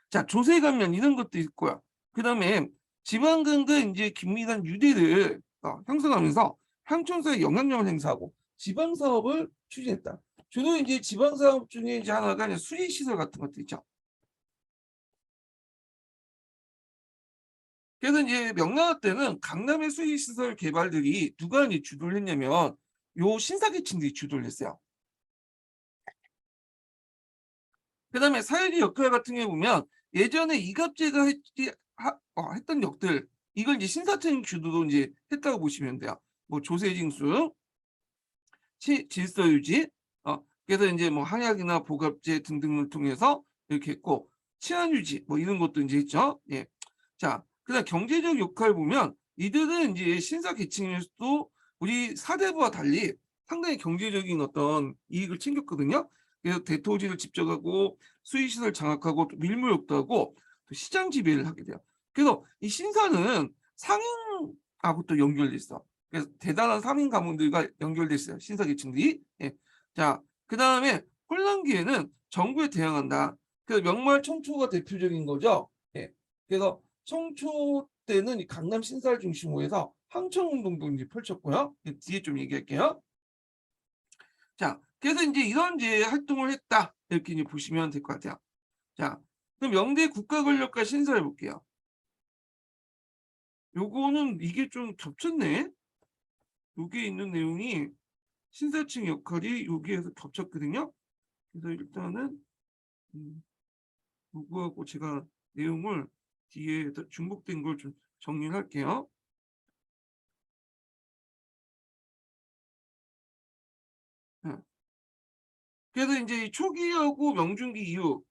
자 조세 감면 이런 것도 있고요. 그다음에 지방간과 이제 긴밀한 유대를 형성하면서 향촌사에 영향력을 행사하고 지방 사업을 추진했다. 주로 이제 지방 사업 중에 이제 하나가 이제 수리 시설 같은 것도 있죠. 그래서 이제 명나라 때는 강남의 수리 시설 개발들이 누가 이제 주도를 했냐면 요 신사계층들이 주도를 했어요. 그다음에 사회적 역할 같은 경우 보면 예전에 이갑제가 했던 역들 이걸 이제 신사층 주도로 이제 했다고 보시면 돼요. 뭐 조세징수, 질서 유지, 그래서 이제 뭐 항약이나 보갑제 등등을 통해서 이렇게 했고 치안 유지 뭐 이런 것도 이제 했죠. 예. 자, 그다음 경제적 역할 보면 이들은 이제 신사 계층에서도 우리 사대부와 달리 상당히 경제적인 어떤 이익을 챙겼거든요. 그래서 대토지를 집적하고 수의시설 장악하고 또 밀무역도 하고 또 시장 지배를 하게 돼요. 그래서 이 신사는 상인하고 또 연결돼 있어. 그래서 대단한 상인 가문들과 연결돼 있어요. 신사 계층들이. 예. 자, 그다음에 혼란기에는 정부에 대항한다. 그래서 명말 청초가 대표적인 거죠. 예. 그래서 청초 때는 이 강남 신사를 중심으로 해서 항청운동도 이제 펼쳤고요. 뒤에 좀 얘기할게요. 자, 그래서 이제 이런 이제 활동을 했다. 이렇게 이제 보시면 될 것 같아요. 자, 그럼 영대 국가 권력과 신사해 볼게요. 요거는 이게 좀 겹쳤네. 여기에 있는 내용이 신사층 역할이 여기에서 겹쳤거든요. 그래서 일단은 요거하고 제가 내용을 뒤에 중복된 걸 좀 정리를 할게요. 예. 그래서 이제 초기하고 명중기 이후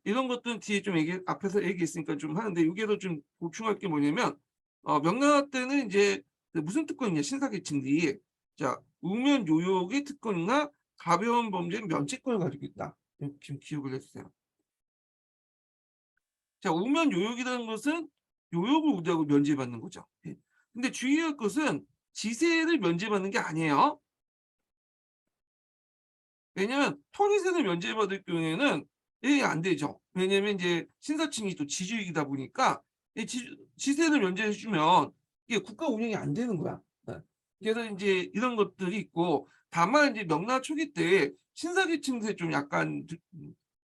이런 것들은 뒤에 좀 앞에서 얘기했으니까 좀 하는데 여기에서 좀 보충할 게 뭐냐면 명나라 때는 이제 그 무슨 특권이냐 신사계층들이 자 우면 요역의 특권이나 가벼운 범죄는 면책권을 가지고 있다. 이렇게 좀 기억을 해 주세요. 자 우면 요역이라는 것은 요역을 우대하고 면제받는 거죠. 예. 근데 주의할 것은 지세를 면제받는 게 아니에요. 왜냐면 토리세를 면제받을 경우에는 이게 안 되죠. 왜냐면 이제 신사층이 또 지주이다 보니까 이 지세를 면제해 주면 이게 국가 운영이 안 되는 거야. 예. 그래서 인제 이런 것들이 있고 다만 이제 명나라 초기 때 신사계층들이 좀 약간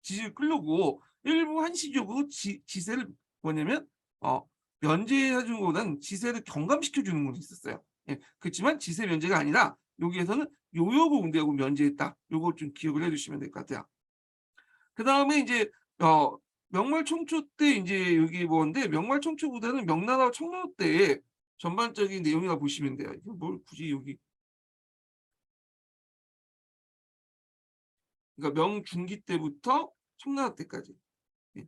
지지를 끌려고 일부 한시적으로 지세를 뭐냐면 면제해 주는 것보다는 지세를 경감시켜 주는 건 있었어요. 예. 그렇지만 지세 면제가 아니라 여기에서는 요역을 응대하고 면제했다. 요거 좀 기억을 해 두시면 될 것 같아요. 그다음에 인제 어 명말 청초 때 인제 여기 뭔데 명말 청초보다는 명나라 청나라 때의 전반적인 내용이라고 보시면 돼요. 이거 뭘 굳이 여기 그러니까 명중기 때부터 청나라 때까지. 예.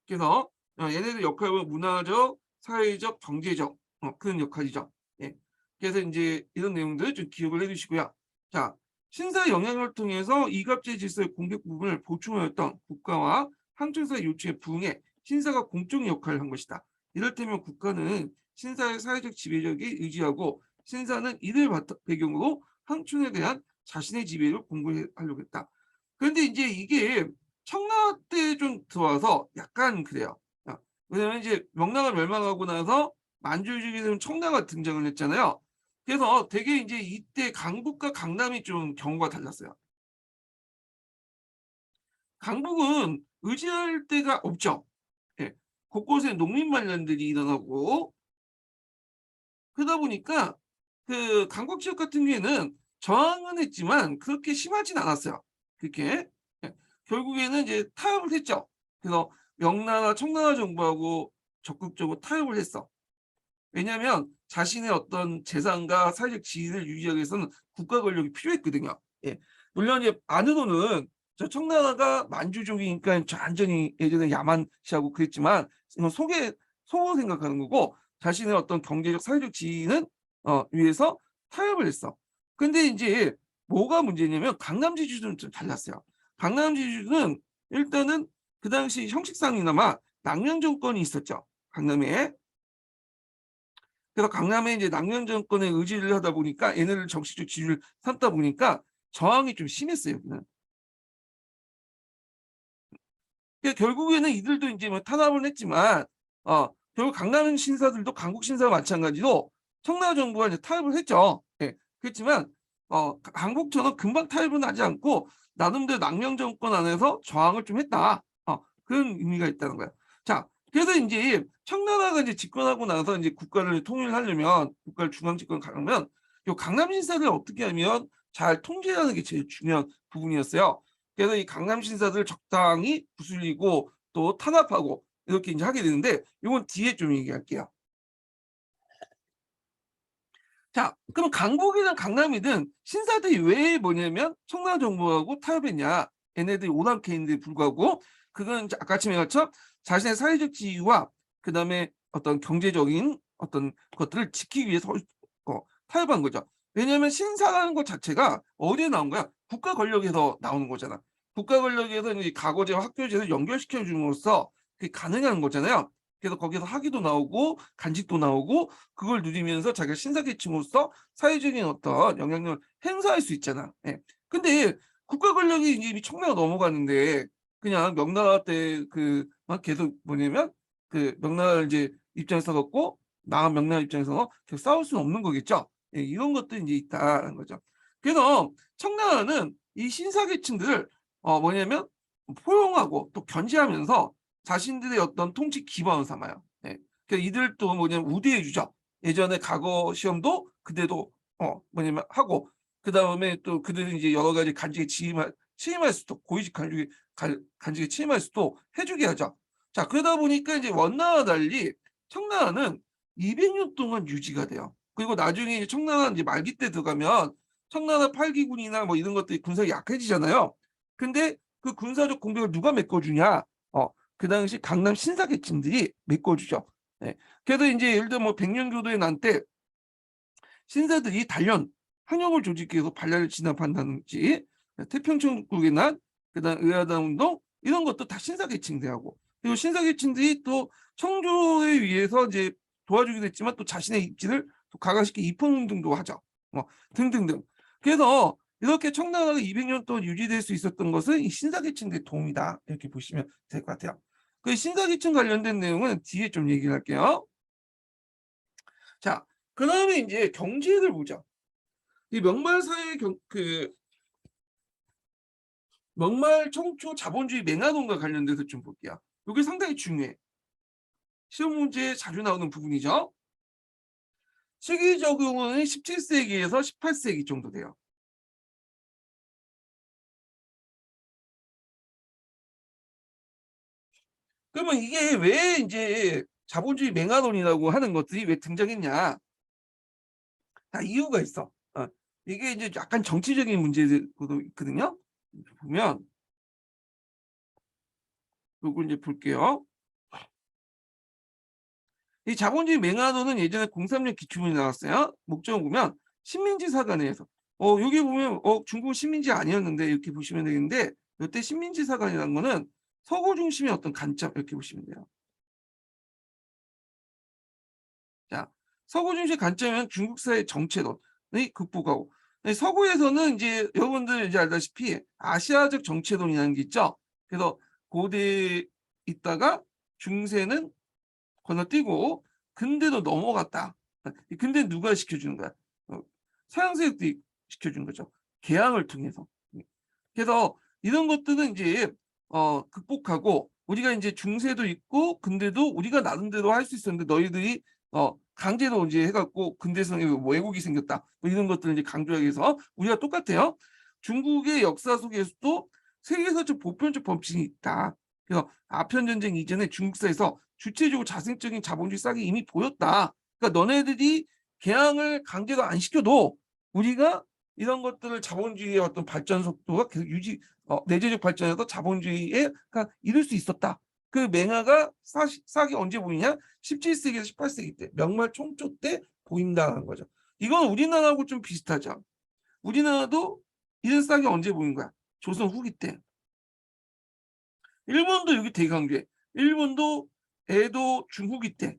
그래서 얘네들 역할은 문화적, 사회적, 경제적 그런 역할이죠. 예. 그래서 인제 이런 내용들 좀 기억을 해 두시고요. 자, 신사의 영향을 통해서 이갑제 질서의 공백 부분을 보충하였던 국가와 항청사의 요청에 부응해 신사가 공적 역할을 한 것이다. 이를테면 국가는 신사의 사회적 지배력에 의지하고 신사는 이를 배경으로 항촌에 대한 자신의 지배를 공고하려고 했다. 그런데 인제 이게 청나라 때 좀 들어와서 약간 그래요. 왜냐면 이제 명나라가 멸망하고 나서 만주족이 된 청나라가 등장을 했잖아요. 그래서 되게 인제 이때 강북과 강남이 좀 경우가 달랐어요. 강북은 의지할 데가 없죠. 예. 곳곳에 농민 반란들이 일어나고 그러다 보니까 그 강북 지역 같은 경우에는 저항은 했지만 그렇게 심하진 않았어요. 그렇게. 예. 결국에는 이제 타협을 했죠. 그래서 명나라, 청나라 정부하고 적극적으로 타협을 했어. 왜냐하면 자신의 어떤 재산과 사회적 지위를 유지하기 위해서는 국가 권력이 필요했거든요. 예. 물론 이제 안으로는 저 청나라가 만주족이니까 완전히 예전에 야만시하고 그랬지만 이건 속으로 생각하는 거고 자신의 어떤 경제적 사회적 지위는 위해서 타협을 했어. 근데 인제 뭐가 문제냐면 강남 지주들은 좀 달랐어요. 강남 지주는 일단은 그 당시 형식상이나마 낭명 정권이 있었죠, 강남에. 그래서 강남에 이제 낙년 정권에 의지를 하다 보니까 얘네를 정치적 지위를 삼다 보니까 저항이 좀 심했어요 여기는. 그러니까 결국에는 이들도 인제 뭐 탄압을 했지만 결국 강남 신사들도 강북 신사와 마찬가지로 청나라 정부가 이제 타협을 했죠. 예. 그랬지만 강북처럼 금방 타협은 하지 않고 나름대로 낙명 정권 안에서 저항을 좀 했다. 그런 의미가 있다는 거예요. 자, 그래서 인제 청나라가 이제 집권하고 나서 인제 국가를 통일하려면 국가를 중앙 집권을 가려면 요 강남 신사를 어떻게 하면 잘 통제하는 게 제일 중요한 부분이었어요. 그래서 이 강남 신사들을 적당히 부술리고 또 탄압하고 이렇게 인제 하게 되는데 요건 뒤에 좀 얘기할게요. 자, 그럼 강북이든 강남이든 신사들이 왜 뭐냐면 청나라 정부하고 타협했냐. 얘네들이 오랑캐인데 불구하고 그건 이제 아까 말한 것처럼 자신의 사회적 지위와 그다음에 어떤 경제적인 어떤 것들을 지키기 위해서 타협한 거죠. 왜냐하면 신사라는 것 자체가 어디에 나온 거야? 국가 권력에서 나오는 거잖아. 국가 권력에서 이 과거제와 학교제를 연결시켜 줌으로써 그게 가능한 거잖아요. 그래서 거기서 학위도 나오고 간직도 나오고 그걸 누리면서 자기가 신사계층으로서 사회적인 어떤 영향력을 행사할 수 있잖아. 예. 근데 국가 권력이 이제 이미 청나라 넘어갔는데 그냥 명나라 때 계속 뭐냐면 명나라 이제 입장에서 갖고 나간 명나라 입장에서 계속 싸울 수는 없는 거겠죠. 예, 이런 것도 이제 있다는 거죠. 그래서 청나라는 이 신사계층들을 뭐냐면 포용하고 또 견제하면서 자신들의 어떤 통치 기반을 삼아요. 예. 그러니까 이들도 뭐냐면 우대해 주죠. 예전에 과거 시험도 그때도 뭐냐면 하고 그다음에 또 그들은 이제 여러 가지 간직에 취임할 수도 고위직 간직에 취임할 수도 해주게 하죠. 자, 그러다 보니까 이제 원나라와 달리 청나라는 200년 동안 유지가 돼요. 그리고 나중에 이제 청나라 이제 말기 때 들어가면 청나라 팔기군이나 뭐 이런 것들이 군사가 약해지잖아요. 근데 그 군사적 공백을 누가 메꿔주냐? 그 당시 강남 신사계층들이 메꿔주죠. 네. 그래서 이제 예를 들어 뭐 백년교도의 난 때 신사들이 단련 항영을 조직해서 반란을 진압한다든지 태평천국의 난 그다음 의아당 운동 이런 것도 다 신사계층들하고 그리고 신사계층들이 또 청조에 의해서 이제 도와주기도 했지만 또 자신의 입지를 또 강화시키는 입헌운동도 하죠. 등등등. 그래서 이렇게 청나라가 200년 동안 유지될 수 있었던 것은 이 신사계층들의 도움이다. 이렇게 보시면 될 것 같아요. 그 신사계층 관련된 내용은 뒤에 좀 얘기를 할게요. 자, 그 다음에 이제 경제를 보자. 이 명말사의 명말 청초 자본주의 맹아론과 관련돼서 좀 볼게요. 이게 상당히 중요해. 시험 문제에 자주 나오는 부분이죠. 시기 적용은 17세기에서 18세기 정도 돼요. 그러면 이게 왜 이제 자본주의 맹아론이라고 하는 것들이 왜 등장했냐? 다 이유가 있어. 이게 이제 약간 정치적인 문제도 있거든요. 보면 이걸 이제 볼게요. 이 자본주의 맹아론은 예전에 03년 기출문이 나왔어요. 목적을 보면 식민지 사관에서 여기 보면 중국은 식민지 아니었는데 이렇게 보시면 되는데 이때 식민지 사관이라는 거는 서구 중심의 어떤 관점 이렇게 보시면 돼요. 자, 서구 중심 관점은 중국 사회 정체론이 극복하고 서구에서는 이제 여러분들 이제 알다시피 아시아적 정체론이라는 게 있죠. 그래서 고대에 있다가 중세는 건너뛰고 근대도 넘어갔다. 근대 누가 시켜주는 거야? 서양 세력들이 시켜주는 거죠. 개항을 통해서. 그래서 이런 것들은 이제 극복하고 우리가 이제 중세도 있고 근대도 우리가 나름대로 할 수 있었는데 너희들이 강제로 이제 해갖고 근대성에 뭐 왜곡이 생겼다. 뭐 이런 것들을 이제 강조하기 위해서 우리가 똑같아요. 중국의 역사 속에서도 세계사적 보편적 법칙이 있다. 그래서 아편 전쟁 이전에 중국사에서 주체적으로 자생적인 자본주의 싹이 이미 보였다. 그러니까 너네들이 개항을 강제로 안 시켜도 우리가 이런 것들을 자본주의의 어떤 발전 속도가 계속 내재적 발전에서 자본주의에 이룰 수 있었다. 그 맹아가 싹이 언제 보이냐? 17세기에서 18세기 때 명말 총조 때 보인다는 거죠. 이건 우리나라하고 좀 비슷하죠. 우리나라도 이런 싹이 언제 보인 거야? 조선 후기 때. 일본도 여기 되게 강조해. 일본도 에도 중후기 때.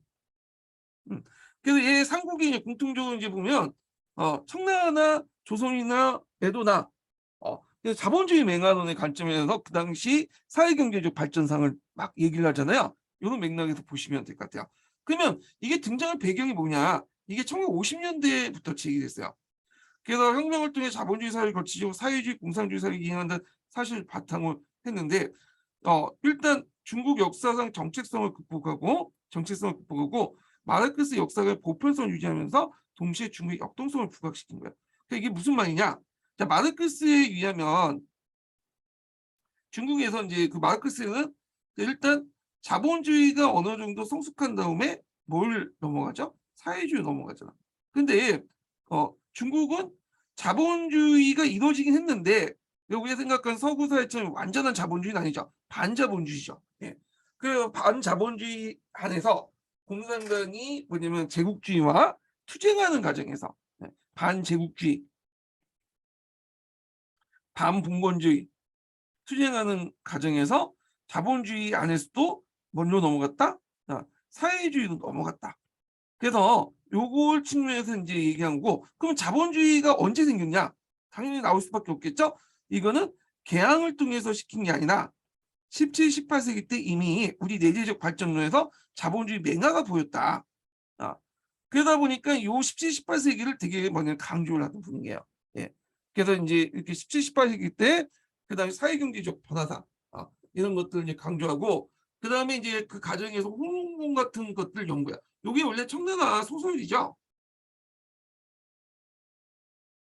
그래서 얘 삼국이 이제 공통적으로 이제 보면 청나라나 조선이나 에도나 자본주의 맹아론의 관점에서 그 당시 사회경제적 발전상을 막 얘기를 하잖아요. 이런 맥락에서 보시면 될 것 같아요. 그러면 이게 등장할 배경이 뭐냐? 이게 1950년대부터 제기됐어요. 그래서 혁명을 통해 자본주의 사회를 거치고 사회주의, 공산주의 사회를 이행한다는 사실 바탕을 했는데 일단 중국 역사상 정체성을 극복하고 마르크스 역사의 보편성을 유지하면서 동시에 중국의 역동성을 부각시킨 거예요. 그러니까 이게 무슨 말이냐? 자, 마르크스에 의하면 중국에서 이제 그 마르크스는 일단 자본주의가 어느 정도 성숙한 다음에 뭘 넘어가죠? 사회주의 넘어가잖아. 근데 중국은 자본주의가 이루어지긴 했는데 우리가 생각한 서구 사회처럼 완전한 자본주의는 아니죠. 반자본주의죠. 예. 그 반자본주의 안에서 공산당이 뭐냐면 제국주의와 투쟁하는 과정에서 반제국주의, 반봉건주의 투쟁하는 과정에서 자본주의 안에서도 먼저 넘어갔다. 사회주의도 넘어갔다. 그래서 요걸 측면에서 이제 얘기한 거고, 그럼 자본주의가 언제 생겼냐? 당연히 나올 수밖에 없겠죠. 이거는 개항을 통해서 시킨 게 아니라 17, 18세기 때 이미 우리 내재적 발전론에서 자본주의 맹아가 보였다. 그러다 보니까 요 17, 18세기를 되게 뭐냐 강조를 하는 분이에요. 예. 그래서 이제 이렇게 17, 18세기 때 그다음에 사회경제적 변화사 이런 것들을 이제 강조하고 그다음에 이제 그 과정에서 홍콩 같은 것들 연구야. 요게 원래 청나라 소설이죠.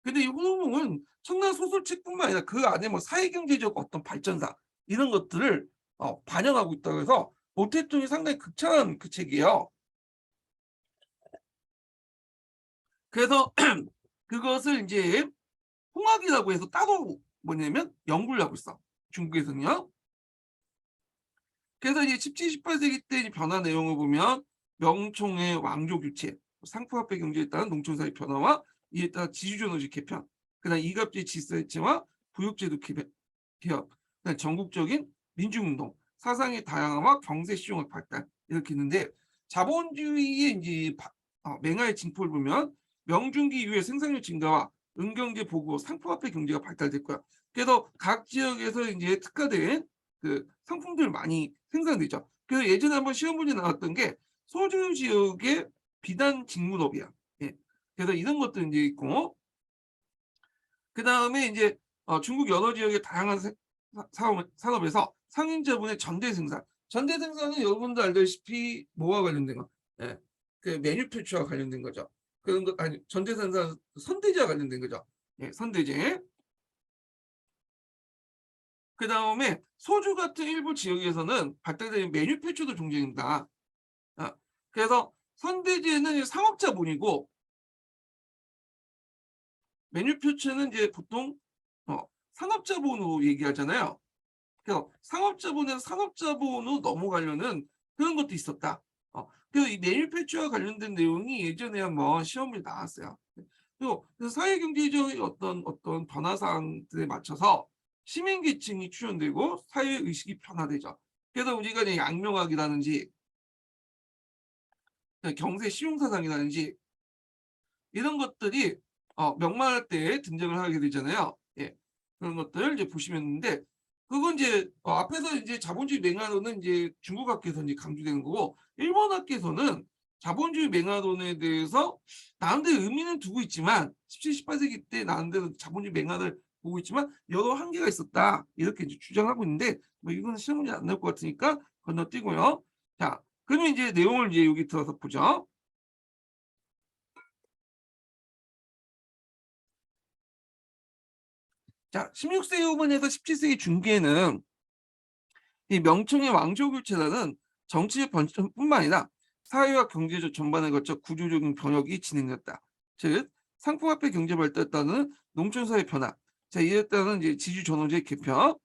근데 이 홍콩은 청나라 소설책뿐만 아니라 그 안에 뭐 사회경제적 어떤 발전사 이런 것들을 반영하고 있다고 해서 모태통이 상당히 극찬한 그 책이에요. 그래서 그것을 이제 홍학이라고 해서 따로 뭐냐면 연구를 하고 있어. 중국에서는요. 그래서 이제 17, 18세기 때 변화 내용을 보면 명총의 왕조 교체, 상품화폐 경제에 따른 농촌사회 변화와 이에 따라 지주존의식 개편, 그다음 이갑제 질서 해체와 부역제도 개혁, 그다음 전국적인 민주운동, 사상의 다양화와 경제 실용의 발달 이렇게 있는데 자본주의의 이제 맹아의 징표를 보면 명중기 이후에 생산력 증가와 은경제 보고 상품화폐 경제가 발달됐고요. 그래서 각 지역에서 이제 특화된 그 상품들 많이 생산되죠. 그래서 예전에 한번 시험 문제 나왔던 게 소주 지역의 비단 직무업이야. 예. 그래서 이런 것도 이제 있고 그 다음에 이제 중국 여러 지역의 다양한 산업에서 상인자본의 전대 생산. 전대 생산은 여러분도 알다시피 뭐와 관련된 거? 예. 그 매뉴팩처와 관련된 거죠. 그런 것 아니 전대 생산 선대제와 관련된 거죠. 예, 선대제. 그 다음에 소주 같은 일부 지역에서는 발달된 매뉴팩처도 존재한다. 그래서 선대제는 상업자본이고 매뉴팩처는 이제 보통 산업자본으로 얘기하잖아요. 그래서 상업자본에서 산업자본으로 넘어가려는 그런 것도 있었다. 그래서 이 매뉴팩처와 관련된 내용이 예전에 한번 시험에 나왔어요. 그리고 사회경제적 어떤 변화 사항들에 맞춰서 시민계층이 출현되고 사회의식이 변화되죠. 그래서 우리가 이제 양명학이라든지 경제 실용사상이라든지 이런 것들이 명망할 때 등장을 하게 되잖아요. 예. 그런 것들 이제 보시면인데 그건 이제 앞에서 이제 자본주의 맹아론은 이제 중국 학계에서 이제 강조되는 거고 일본 학계에서는 자본주의 맹아론에 대해서 나름대로 의미는 두고 있지만 17, 18세기 때 나름대로 자본주의 맹아를 보고 있지만 여러 한계가 있었다 이렇게 이제 주장하고 있는데 뭐 이건 시험 문제 안 나올 것 같으니까 건너뛰고요. 자, 그러면 이제 내용을 이제 여기 들어서 보죠. 자, 16세기 후반에서 17세기 중기에는 이 명청의 왕조교체라는 정치적 번점뿐만 아니라 사회와 경제적 전반에 걸쳐 구조적인 변혁이 진행됐다. 즉 상품화폐 경제 발달에 따른 농촌사회 변화, 자 이에 따른 이제 지주전원제 개편,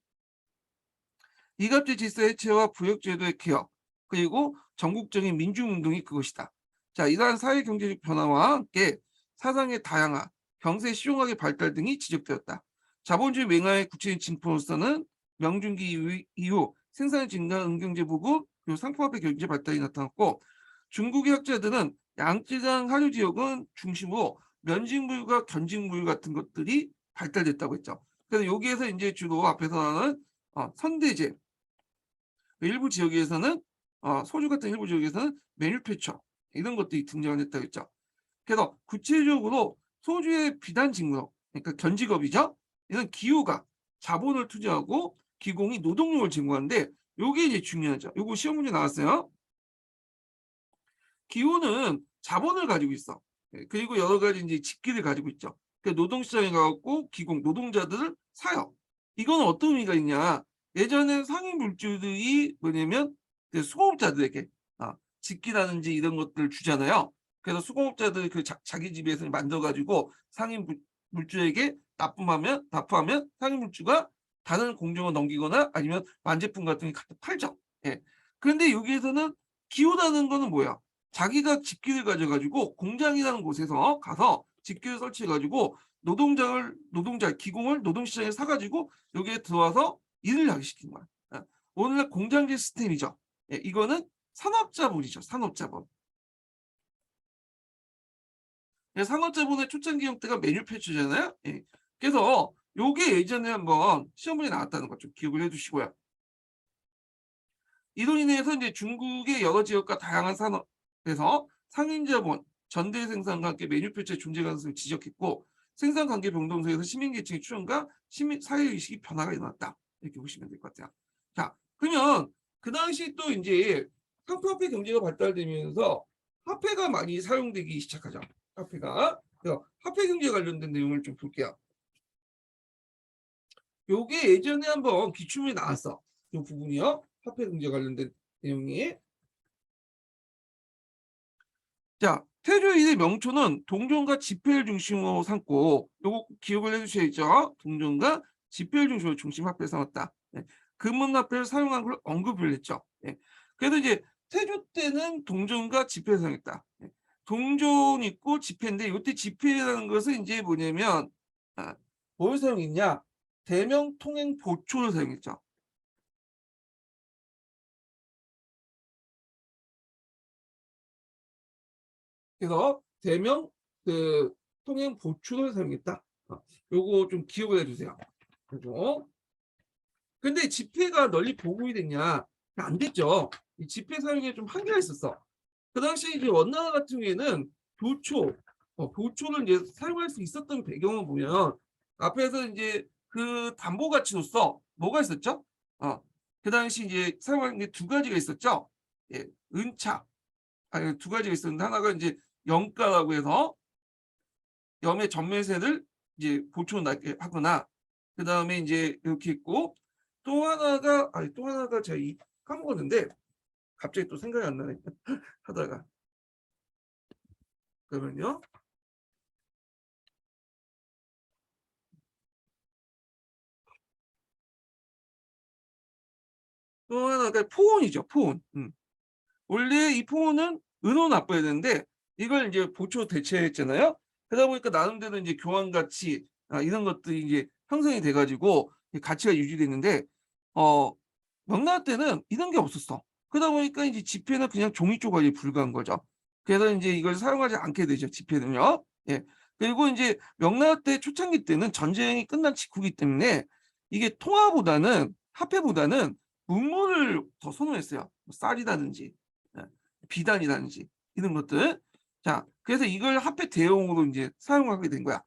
이갑제 질서 해체와 부역제도의 개혁, 그리고 전국적인 민주운동이 그것이다. 자 이러한 사회 경제적 변화와 함께 사상의 다양화, 경제 실용학의 발달 등이 지적되었다. 자본주의 맹아의 구체적인 징표로서는 명중기 이후 생산 증가, 은경제 보급, 그리고 상품화폐 경제 발달이 나타났고 중국의 학자들은 양쯔강 하류 지역은 중심으로 면직물과 견직물 같은 것들이 발달됐다고 했죠. 그래서 여기에서 이제 주로 앞에서 나는 선대제, 일부 지역에서는 소주 같은 일부 지역에서는 매뉴팩처 이런 것들이 등장을 했다고 했죠. 그래서 구체적으로 소주의 비단 직무업, 그러니까 견직업이죠. 이런 기후가 자본을 투자하고 기공이 노동력을 제공하는데 요게 이제 중요하죠. 요거 시험 문제 나왔어요. 기후는 자본을 가지고 있어. 그리고 여러 가지 이제 직기를 가지고 있죠. 그 노동시장에 가고 기공 노동자들을 사요. 이건 어떤 의미가 있냐? 예전에 상위 물주들이 뭐냐면 그 수공업자들에게 직기라든지 이런 것들을 주잖아요. 그래서 수공업자들이 그 자기 집에서 만들어가지고 상위 물주에게 납부하면 상위 물주가 다른 공정을 넘기거나 아니면 완제품 같은 게 갖다 팔죠. 예. 그런데 여기에서는 기호라는 거는 뭐야? 자기가 직기를 가져가지고 공장이라는 곳에서 가서 직기를 설치해가지고 노동자 기공을 노동시장에 사가지고 여기에 들어와서 일을 하게 시킨 거야. 오늘날 공장제 시스템이죠. 예, 이거는 산업자본이죠. 산업자본. 산업자본의 초창기 형태가 메뉴팩처잖아요. 예. 그래서 요게 예전에 한번 시험문제 나왔다는 것 좀 기억을 해 두시고요. 이로 인해서 이제 중국의 여러 지역과 다양한 산업에서 상인자본, 전대 생산과 함께 매뉴팩처의 존재 가능성을 지적했고 생산 관계 병동소에서 시민 계층의 출현과 시민 사회 의식이 변화가 일어났다. 이렇게 보시면 될 것 같아요. 자, 그러면 그 당시 또 이제 상표화폐 경제가 발달되면서 화폐가 많이 사용되기 시작하죠. 화폐가. 그래서 화폐 경제 관련된 내용을 좀 볼게요. 요게 예전에 한번 기출문에 나왔어. 요 부분이요. 화폐 경제 관련된 내용이. 자, 태조일의 명초는 동전과 지폐를 중심으로 삼고 요거 기억을 해주셔야죠. 동전과 지폐를 중심으로 중심 화폐를 삼았다. 네. 금은 화폐를 사용한 걸 언급을 했죠. 네. 그래서 이제 태조 때는 동전과 지폐를 사용했다. 네. 동전 있고 지폐인데 이때 지폐라는 것은 이제 뭐냐면 뭘 사용했냐? 대명 통행 보초를 사용했죠. 그래서 대명 통행 보초를 사용했다. 요거 좀 기억을 해주세요. 그리고 근데 지폐가 널리 보급이 됐냐? 안 됐죠. 이 지폐 사용에 좀 한계가 있었어. 그 당시 이제 원나라 같은 경우에는 교초, 교초를 이제 사용할 수 있었던 배경을 보면 앞에서 이제 그 담보 가치로서 뭐가 있었죠? 그 당시 이제 사용하는 게 두 가지가 있었죠. 예, 은차. 아니, 두 가지가 있었는데 하나가 이제 영가라고 해서 염의 전매세를 이제 보충 낮게 하거나 그 다음에 이제 이렇게 있고 또 하나가 제가 까먹었는데 갑자기 또 생각이 안 나네 하다가 그러면요 또 하나가 포온이죠 포온. 원래 이 포온은 은호 납부해야 되는데 이걸 이제 보초 대체했잖아요. 그러다 보니까 나름대로 이제 교환 가치 이런 것들이 이제 형성이 돼가지고 가치가 유지됐는데 명나라 때는 이런 게 없었어. 그러다 보니까 이제 지폐는 그냥 종이 조각이 불과한 거죠. 그래서 이제 이걸 사용하지 않게 되죠. 지폐는요. 예. 그리고 이제 명나라 때 초창기 때는 전쟁이 끝난 직후기 때문에 이게 통화보다는 화폐보다는 문물을 더 선호했어요. 뭐 쌀이라든지 비단이라든지 이런 것들. 자, 그래서 이걸 화폐 대용으로 이제 사용하게 된 거야.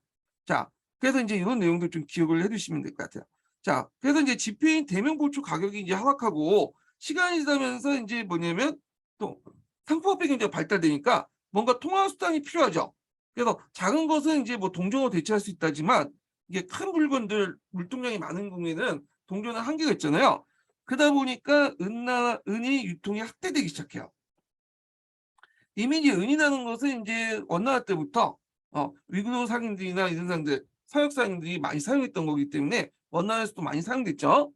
자, 그래서 이제 이런 내용도 좀 기억을 해두시면 될 것 같아요. 자, 그래서 이제 지폐인 대명보초 가격이 이제 하락하고 시간이 지나면서 이제 뭐냐면 또 상품화폐 경제가 발달되니까 뭔가 통화 수단이 필요하죠. 그래서 작은 것은 이제 뭐 동전으로 대체할 수 있다지만 이게 큰 물건들 물동량이 많은 경우에는 동전은 한계가 있잖아요. 그러다 보니까 은이 유통이 확대되기 시작해요. 이미 이제 은이라는 것은 이제 원나라 때부터 위구르 상인들이나 이런 사람들 서역 상인들이 많이 사용했던 거기 때문에 원나라에서도 많이 사용됐죠.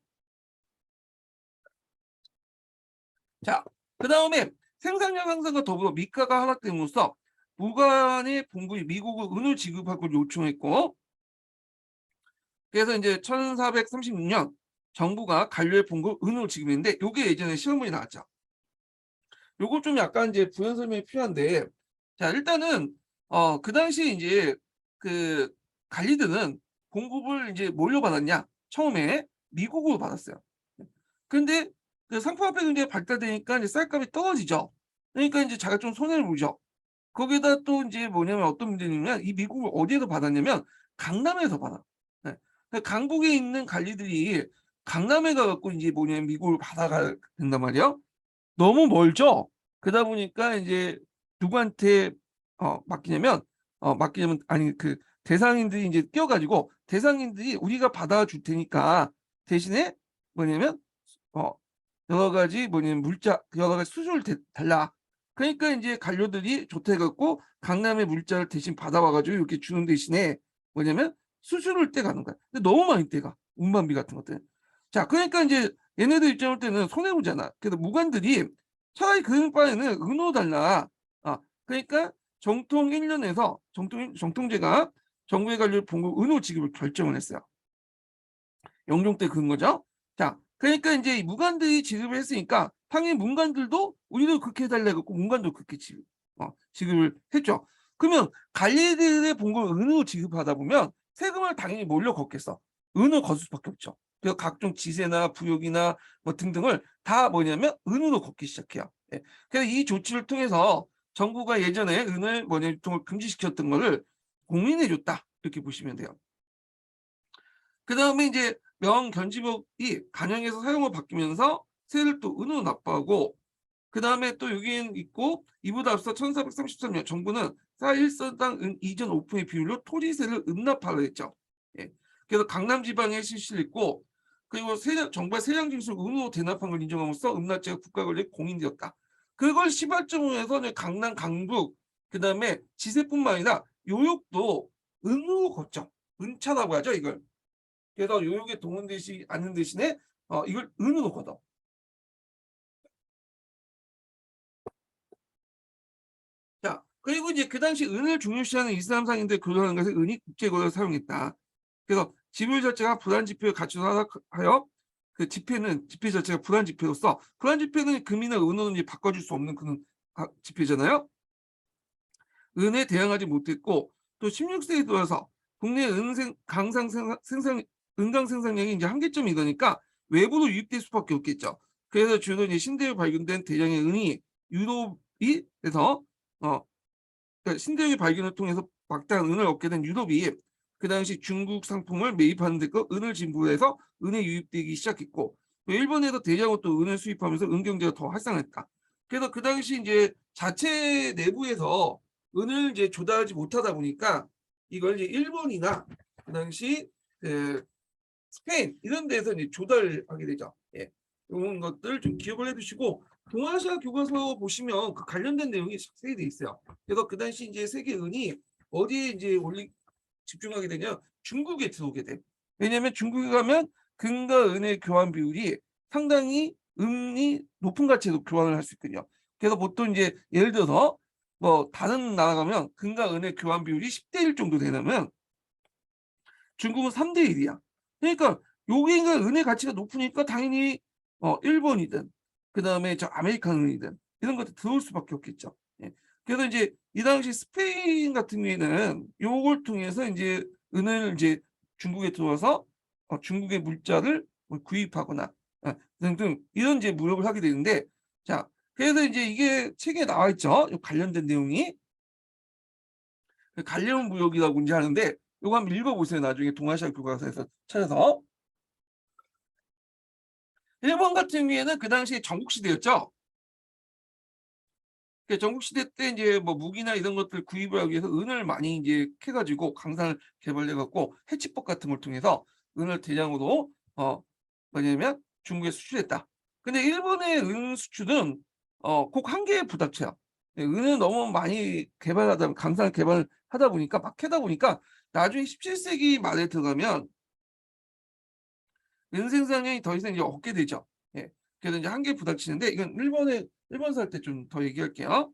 자, 그 다음에 생산량 향상과 더불어 미가가 하락됨으로써 무관의 봉급이 미국을 은을 지급할 걸 요청했고 그래서 이제 1436년 정부가 관료의 봉급 은으로 지급했는데 요게 예전에 시험문이 나왔죠. 요거 좀 약간 이제 부연 설명이 필요한데 자 일단은 그 당시에 이제 그 관리들은 공급을 이제 뭘로 받았냐 처음에 미국으로 받았어요. 근데 그 상품화폐 경제가 발달되니까 이제 쌀값이 떨어지죠. 그러니까 이제 자기가 좀 손해를 보죠. 거기다 또 이제 뭐냐면 어떤 문제냐면 이 미국을 어디에서 받았냐면 강남에서 받아. 네. 그러니까 강북에 있는 관리들이 강남에 가갖고 이제 뭐냐면 미국을 받아가 된단 말이에요. 너무 멀죠. 그러다 보니까 이제 누구한테 맡기냐면 맡기냐면 아니 그 대상인들이 이제 뛰어가지고 대상인들이 우리가 받아줄 테니까 대신에 뭐냐면 어 여러 가지 뭐냐면 물자 여러 가지 수수료를 달라. 그러니까 이제 관료들이 좋다 해갖고 강남의 물자를 대신 받아와가지고 이렇게 주는 대신에 뭐냐면 수수료를 떼가는 거야. 근데 너무 많이 떼가 운반비 같은 것들. 자, 그러니까 이제 얘네들 입장할 때는 손해 보잖아. 그래서 무관들이 차라리 그 바에는 은호 달라. 그러니까 정통 1년에서 정통제가 정부의 관료 봉급 은호 지급을 결정을 했어요. 영종 때 그런 거죠. 자, 그러니까 이제 무관들이 지급을 했으니까 당연히 문관들도 우리도 그렇게 해달라고 문관도 그렇게 지급을 했죠. 그러면 관리들의 봉급을 은으로 지급하다 보면 세금을 당연히 몰려 걷겠어. 은을 거둘 수밖에 없죠. 그래서 각종 지세나 부역이나 뭐 등등을 다 뭐냐면 은으로 걷기 시작해요. 예. 그래서 이 조치를 통해서 정부가 예전에 은을 뭐냐 유통을 금지시켰던 거를 공인해 줬다. 이렇게 보시면 돼요. 그다음에 이제 명견지법이 간행해서 사용을 바뀌면서 세를 또 은으로 납부하고 그다음에 또 여기엔 있고 이보다 앞서 1433년 정부는 쌀 1서당 은 이전 5%의 비율로 토지세를 은납하려 했죠. 예. 그래서 강남 지방에 실시를 했고 그리고 정부가 세량징수를 은으로 대납한 걸 인정함으로써 은납제가 국가 권리에 공인되었다. 그걸 시발점으로 해서 강남, 강북 그다음에 지세뿐만 아니라 요역도 은으로 걷죠. 은차라고 하죠, 이걸. 그래서 요역에 동원되지 않는 대신에 이걸 은으로 걷어. 자, 그리고 이제 그 당시 은을 중요시하는 이슬람 상인들 교도하는 것에 은이 국제거래를 사용했다. 그래서 지불 자체가 불안 지폐를 갖추하여 그 지폐 자체가 불안 지폐로서 불안 지폐는 금이나 은으로 이제 바꿔줄 수 없는 그런 지폐잖아요. 은에 대항하지 못했고 또 16세기 들어서 국내 은강 생산량이 이제 한계점이 이러니까 외부로 유입될 수밖에 없겠죠. 그래서 주로 이제 신대에 발견된 대량의 은이 유럽이 돼서 그러니까 신대의 발견을 통해서 막대한 은을 얻게 된 유럽이 그 당시 중국 상품을 매입하는 데 은을 진부해서 은에 유입되기 시작했고 또 일본에서 대량으로 또 은을 수입하면서 은 경제가 더 활성화했다. 그래서 그 당시 이제 자체 내부에서 은을 이제 조달하지 못하다 보니까 이걸 이제 일본이나 그 당시 스페인 이런 데서 이제 조달하게 되죠. 예. 이런 것들 좀 기억을 해두시고 동아시아 교과서 보시면 그 관련된 내용이 자세히 돼 있어요. 그래서 그 당시 이제 세계 은이 어디에 이제 집중하게 되냐? 중국에 들어오게 돼. 왜냐하면 중국에 가면 금과 은의 교환 비율이 상당히 은이 높은 가치로 교환을 할 수 있거든요. 그래서 보통 이제 예를 들어서 뭐 다른 나라 가면 금과 은의 교환 비율이 10대 1 정도 되면 중국은 3대 1이야. 그러니까 여기가 은의 가치가 높으니까 당연히 일본이든 그다음에 저 아메리칸 은이든 이런 것들 들어올 수밖에 없겠죠. 예. 그래서 이제 이 당시 스페인 같은 경우에는 요걸 통해서 이제 은을 이제 중국에 들어와서 중국의 물자를 뭐 구입하거나 등등 이런 이제 무역을 하게 되는데 자 그래서 이제 이게 책에 나와 있죠. 요 관련된 내용이 그 관련 무역이라고 이제 하는데 요거 한번 읽어보세요. 나중에 동아시아 교과서에서 찾아서. 일본 같은 경우에는 그 당시에 전국시대였죠. 그 전국시대 때 이제 뭐 무기나 이런 것들 구입을 하기 위해서 은을 많이 이제 캐가지고 강산을 개발해갖고 해치법 같은 걸 통해서 은을 대량으로 뭐냐면 중국에 수출했다. 근데 일본의 은 수출은 꼭 한계에 부닥쳐요. 예, 은을 너무 많이 강산을 개발하다 보니까 막 캐다 보니까 나중에 17세기 말에 들어가면 은 생산량이 더 이상 이제 없게 되죠. 예. 그래서 이제 한계에 부닥치는데 이건 일본 살 때 좀 더 얘기할게요.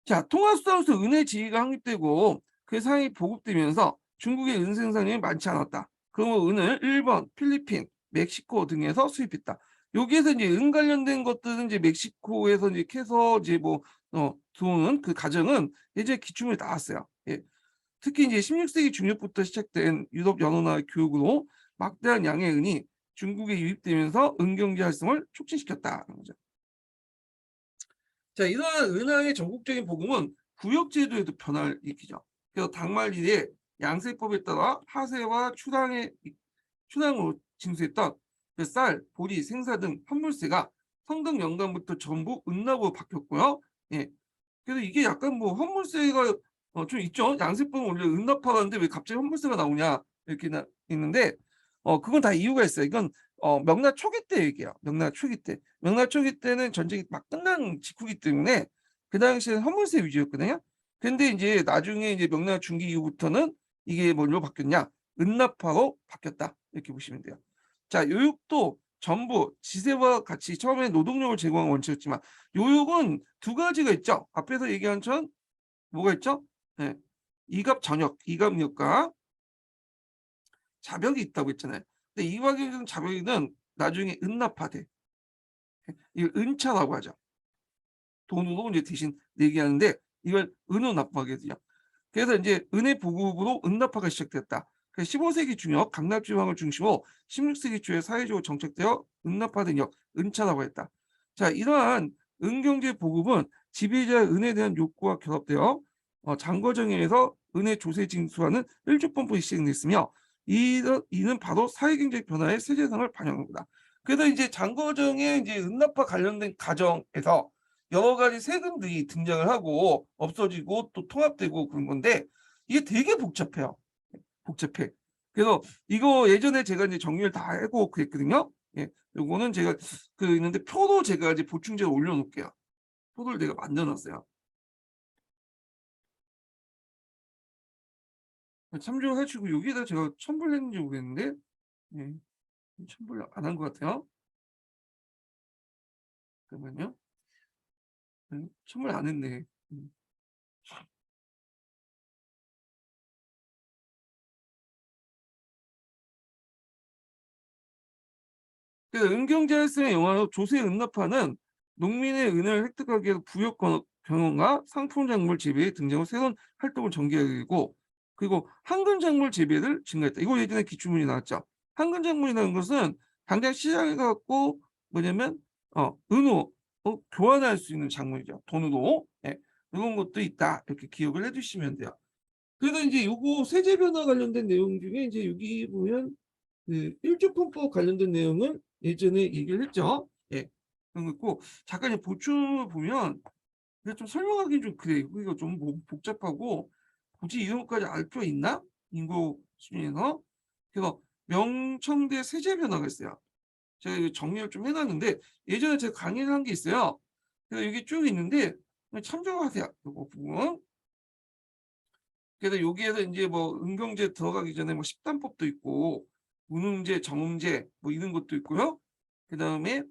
자, 통화수단으로서 은의 지위가 확립되고 그 사이 보급되면서 중국의 은 생산량이 많지 않았다. 그러면 은을 일본, 필리핀, 멕시코 등에서 수입했다. 여기에서 이제 은 관련된 것들은 이제 멕시코에서 이제 캐서 이제 뭐 들어오는 그 과정은 예전에 기출문에 나왔어요. 예. 특히 이제 16세기 중엽부터 시작된 유럽 연원화 교육으로 막대한 양의 은이 중국에 유입되면서 은 경제 활성을 촉진시켰다는 거죠. 자, 이러한 은하의 전국적인 복음은 구역제도에도 변화를 일으키죠. 그래서 당말리에 양세법에 따라 하세와 추당으로 징수했던 그 쌀, 보리, 생사 등 환물세가 성등 연간부터 전부 은납으로 바뀌었고요. 예. 그래서 이게 약간 뭐 환물세가 좀 있죠. 양세법은 원래 은납하라는데 왜 갑자기 환물세가 나오냐 이렇게 있는데 그건 다 이유가 있어요. 이건 명나 초기 때 얘기예요. 명나 초기 때. 명나 초기 때는 전쟁이 막 끝난 직후기 때문에 그 당시에는 환물세 위주였거든요. 근데 이제 나중에 이제 명나 중기 이후부터는 이게 뭘로 바뀌었냐? 은납화로 바뀌었다. 이렇게 보시면 돼요. 자, 요육도 전부 지세와 같이 처음에 노동력을 제공한 원칙이었지만 요육은 두 가지가 있죠. 앞에서 얘기한 전 뭐가 있죠? 네. 이갑 전역, 이갑역과 자벽이 있다고 했잖아요. 근데 이갑역 자벽은 나중에 은납화돼. 이걸 은차라고 하죠. 돈으로 이제 대신 내게 하는데 이걸 은으로 납부하게 되죠. 그래서 이제 은의 보급으로 은납화가 시작됐다. 15세기 중엽 강남 지방을 중심으로 16세기 초에 사회적으로 정착되어 은납화된 역, 은차라고 했다. 자, 이러한 은경제 보급은 지배자의 은에 대한 욕구와 결합되어 장거정에서 은의 조세 징수하는 일조법이 시행됐으며 이는 바로 사회경제 변화의 세계상을 반영합니다. 그래서 이제 장거정의 이제 은납화 관련된 과정에서 여러 가지 세금들이 등장을 하고 없어지고 또 통합되고 그런 건데 이게 되게 복잡해요. 복잡해. 그래서 이거 예전에 제가 이제 정리를 다 하고 그랬거든요. 예, 요거는 제가 그 있는데 표도 제가 이제 보충제로 올려놓을게요. 표를 내가 만들어놨어요. 참조하시고 여기다 제가 첨부했는지 모르겠는데 예, 첨부를 안 한 것 같아요. 잠깐만요. 첨부를 안 했네. 그 은경제할성의 영화로 조세 은납화는 농민의 은을 획득하기 위해서 부역 경영과 상품 작물 재배에 등장한 새로운 활동을 전개하고 그리고 황금 작물 재배를 증가했다. 이거 예전에 기출문이 나왔죠. 황금 작물이라는 것은 당장 시장에 갖고 뭐냐면 은으로 교환할 수 있는 작물이죠. 돈으로. 예, 이런 것도 있다. 이렇게 기억을 해주시면 돼요. 그래서 이제 요거 세제 변화 관련된 내용 중에 이제 여기 보면 그 일조폰법 관련된 내용을 예전에 얘기를 했죠. 예. 그런 거 있고 잠깐 보충을 보면 이게 좀 설명하기 좀 그래. 이거 좀 복잡하고 굳이 이런 것까지 알 필요 있나? 인구 수준에서. 그래서 명청대 세제 변화가 있어요. 제가 이거 정리를 좀 해놨는데 예전에 제가 강의를 한 게 있어요. 그래서 여기 쭉 있는데 참조하세요. 이거 부분. 그래서 여기에서 이제 뭐 은경제 들어가기 전에 뭐 식단법도 있고 운응제, 정응제 뭐 이런 것도 있고요. 그다음에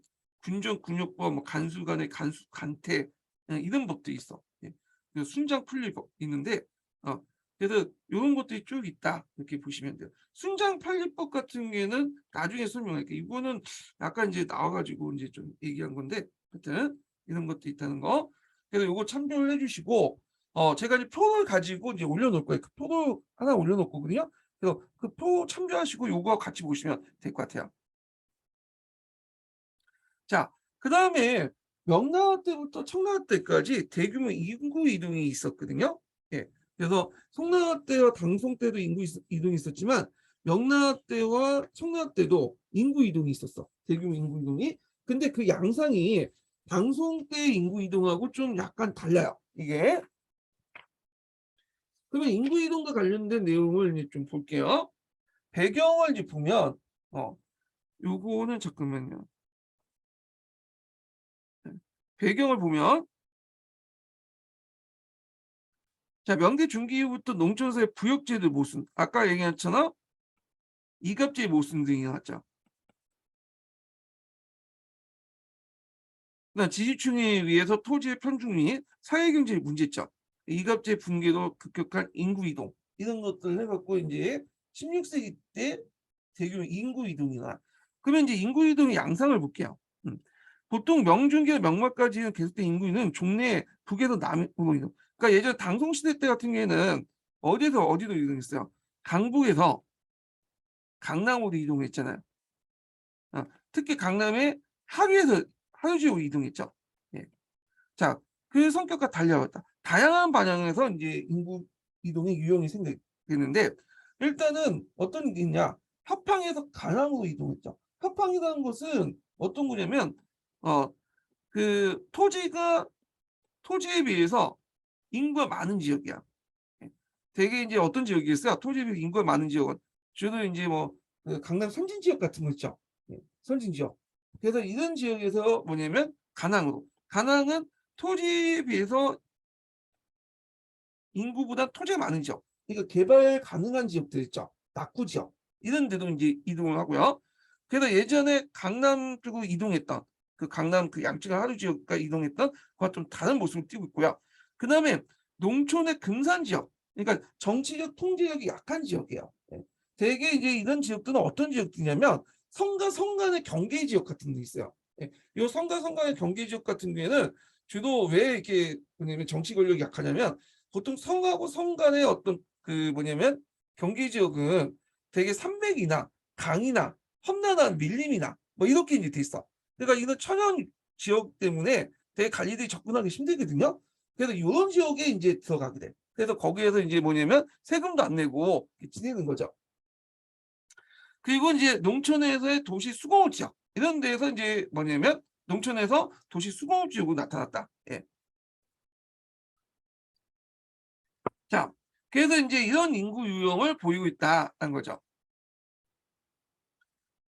군정 군역법, 뭐 간수 간의 간수 간태 이런 법도 있어. 예. 그래서 순장 풀리법 있는데 그래서 이런 것들이 쭉 있다 이렇게 보시면 돼요. 순장 판례법 같은 경우에는 나중에 설명할게요. 이거는 약간 이제 나와가지고 이제 좀 얘기한 건데 하여튼 이런 것도 있다는 거. 그래서 이거 참조를 해주시고 제가 이제 표를 가지고 이제 올려놓을 거예요. 그 표를 하나 올려놓거든요. 그래서 그 표 참조하시고 요거 같이 보시면 될 것 같아요. 자, 그 다음에 명나라 때부터 청나라 때까지 대규모 인구 이동이 있었거든요. 예. 그래서 송나라 때와 당송 때도 이동이 있었지만 명나라 때와 청나라 때도 인구 이동이 있었어. 대규모 인구 이동이. 근데 그 양상이 당송 때 인구 이동하고 좀 약간 달라요. 이게. 그러면 인구 이동과 관련된 내용을 이제 좀 볼게요. 배경을 이제 보면 요거는 잠깐만요. 배경을 보면 자 명대 중기 이후부터 농촌에서의 부역제도 모순 아까 얘기했잖아 이갑제 모순 등이 나왔죠. 그다음 지지층에 의해서 토지의 편중 및 사회경제 문제점 이갑제 붕괴로 급격한 인구 이동 이런 것들 해갖고 이제 16세기 때 대규모 인구 이동이나 그러면 이제 인구 이동의 양상을 볼게요. 보통 명중기와 명마까지는 계속된 인구는 종래 북에서 남으로 이동. 그러니까 예전 당송시대 때 같은 경우에는 어디에서 어디로 이동했어요? 강북에서 강남으로 이동했잖아요. 특히 강남의 하류에서 하류지역으로 이동했죠. 예. 자, 그 성격과 달려왔다. 다양한 방향에서 이제 인구 이동의 유형이 생기는데 일단은 어떤 게 있냐? 합항에서 강항으로 이동했죠. 합항이라는 것은 어떤 거냐면 그 토지에 비해서 인구가 많은 지역이야. 예. 되게 이제 어떤 지역이 있어요? 토지에 비해 인구가 많은 지역은 주로 이제 뭐그 강남 선진 지역 같은 거 있죠. 예. 선진 지역. 그래서 이런 지역에서 뭐냐면 가낭으로. 가낭은 토지에 비해서 인구보다 토지가 많은 지역. 그러니까 개발 가능한 지역들 있죠. 낙후 지역. 이런 데도 이제 이동을 하고요. 그래서 예전에 강남 쪽으로 이동했던 그 강남 그 양쯔강 하류 지역과 이동했던 그와 좀 다른 모습을 띠고 있고요. 그 다음에 농촌의 금산 지역. 그러니까 정치적 통제력이 약한 지역이에요. 예. 대개 이제 이런 지역들은 어떤 지역들이냐면 성과 성 간의 경계 지역 같은 데 있어요. 예. 이 성과 성 간의 경계 지역 같은 경우에는 주로 왜 이렇게 뭐냐면 정치 권력이 약하냐면 보통 성하고 성 간의 어떤 그 뭐냐면 경계 지역은 되게 산맥이나 강이나 험난한 밀림이나 뭐 이렇게 이제 돼 있어. 그러니까 이런 천연 지역 때문에 되게 관리들이 접근하기 힘들거든요. 그래서 요런 지역에 인제 들어가게 돼. 그래서 거기에서 인제 뭐냐면 세금도 안 내고 이렇게 지내는 거죠. 그리고 인제 농촌에서의 도시 수공업 지역 이런 데에서 인제 뭐냐면 농촌에서 도시 수공업 지역으로 나타났다. 예. 자, 그래서 인제 이런 인구 유형을 보이고 있다라는 거죠.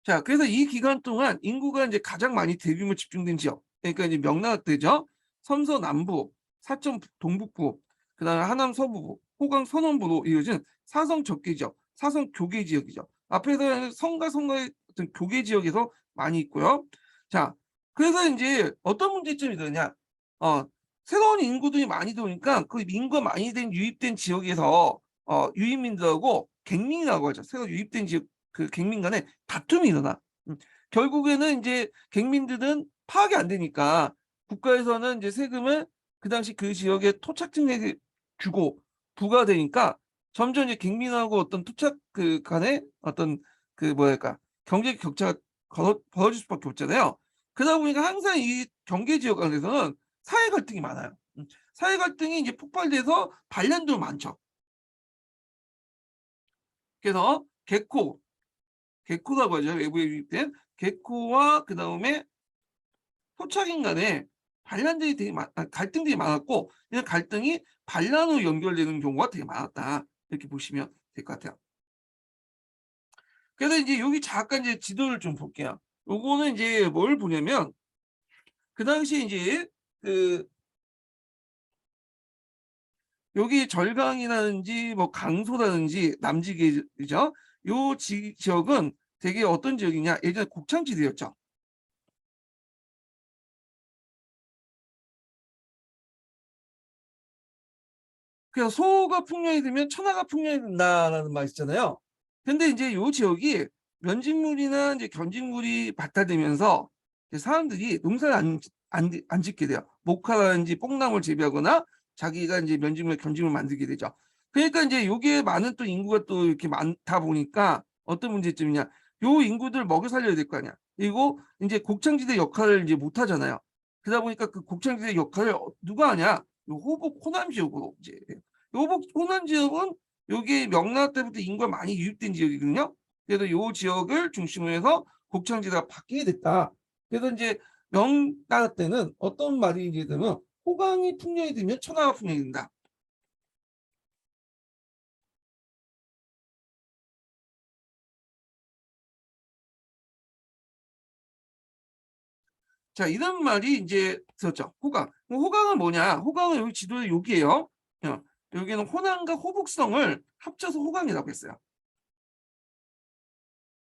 자, 그래서 이 기간 동안 인구가 인제 가장 많이 대규모 집중된 지역, 그러니까 이제 명나라때죠. 섬서 남부, 사천 동북부, 그다음에 하남 서부부, 호강 선원부로 이어진 사성 접계 지역, 사성 교계 지역이죠. 앞에서 성과 성과의 어떤 교계 지역에서 많이 있고요. 자, 그래서 인제 어떤 문제점이 드느냐. 어 새로운 인구들이 많이 들어오니까 그 인구가 많이 유입된 지역에서 유입민들하고 갱민이라고 하죠. 새로 유입된 지역 그 갱민 간에 다툼이 일어나. 음. 결국에는 인제 갱민들은 파악이 안 되니까 국가에서는 이제 세금을 그 당시 그 지역의 토착증에게 주고 부과되니까 점점 이제 갱민하고 어떤 토착 그 간의 어떤 그 뭐랄까 경제 격차가 벌어질 수밖에 없잖아요. 그러다 보니까 항상 이 경계 지역 안에서는 사회 갈등이 많아요. 사회 갈등이 이제 폭발돼서 반란도 많죠. 그래서 개코라고 하죠. 외부에 유입된 개코와 그다음에 토착인 간에 반란들이 되게 갈등들이 많았고 이런 갈등이 반란으로 연결되는 경우가 되게 많았다. 이렇게 보시면 될 것 같아요. 그래서 이제 여기 잠깐 이제 지도를 좀 볼게요. 요거는 이제 뭘 보냐면 그 당시에 이제 그 여기 절강이라든지 뭐 강소라든지 남지계죠. 요 지역은 되게 어떤 지역이냐? 예전에 곡창지대였죠. 그래서 소가 풍년이 들면 천하가 풍년이 된다라는 말 있잖아요. 근데 이제 요 지역이 면직물이나 이제 견직물이 발달되면서 이제 사람들이 농사를 안 짓게 돼요. 목화라든지 뽕나무를 재배하거나 자기가 이제 면직물, 견직물 만들게 되죠. 그러니까 이제 요게 많은 또 인구가 또 이렇게 많다 보니까 어떤 문제점이냐. 요 인구들 먹여 살려야 될 거 아니야. 그리고 이제 곡창지대 역할을 이제 못 하잖아요. 그러다 보니까 그 곡창지대 역할을 누가 하냐? 요 호북 호남 지역으로 이제 요북 호남 지역은 요게 명나라 때부터 인구가 많이 유입된 지역이거든요. 그래서 요 지역을 중심으로 해서 곡창지대가 바뀌게 됐다. 그래서 인제 명나라 때는 어떤 말이 이제 되면 "호강이 풍년이 되면 천하가 풍년이 된다." 자, 이런 말이 인제 있었죠. 호강. 그럼 호강은 뭐냐? 호강은 여기 지도에 여기에요. 어 여기는 호남과 호북성을 합쳐서 호강이라고 했어요.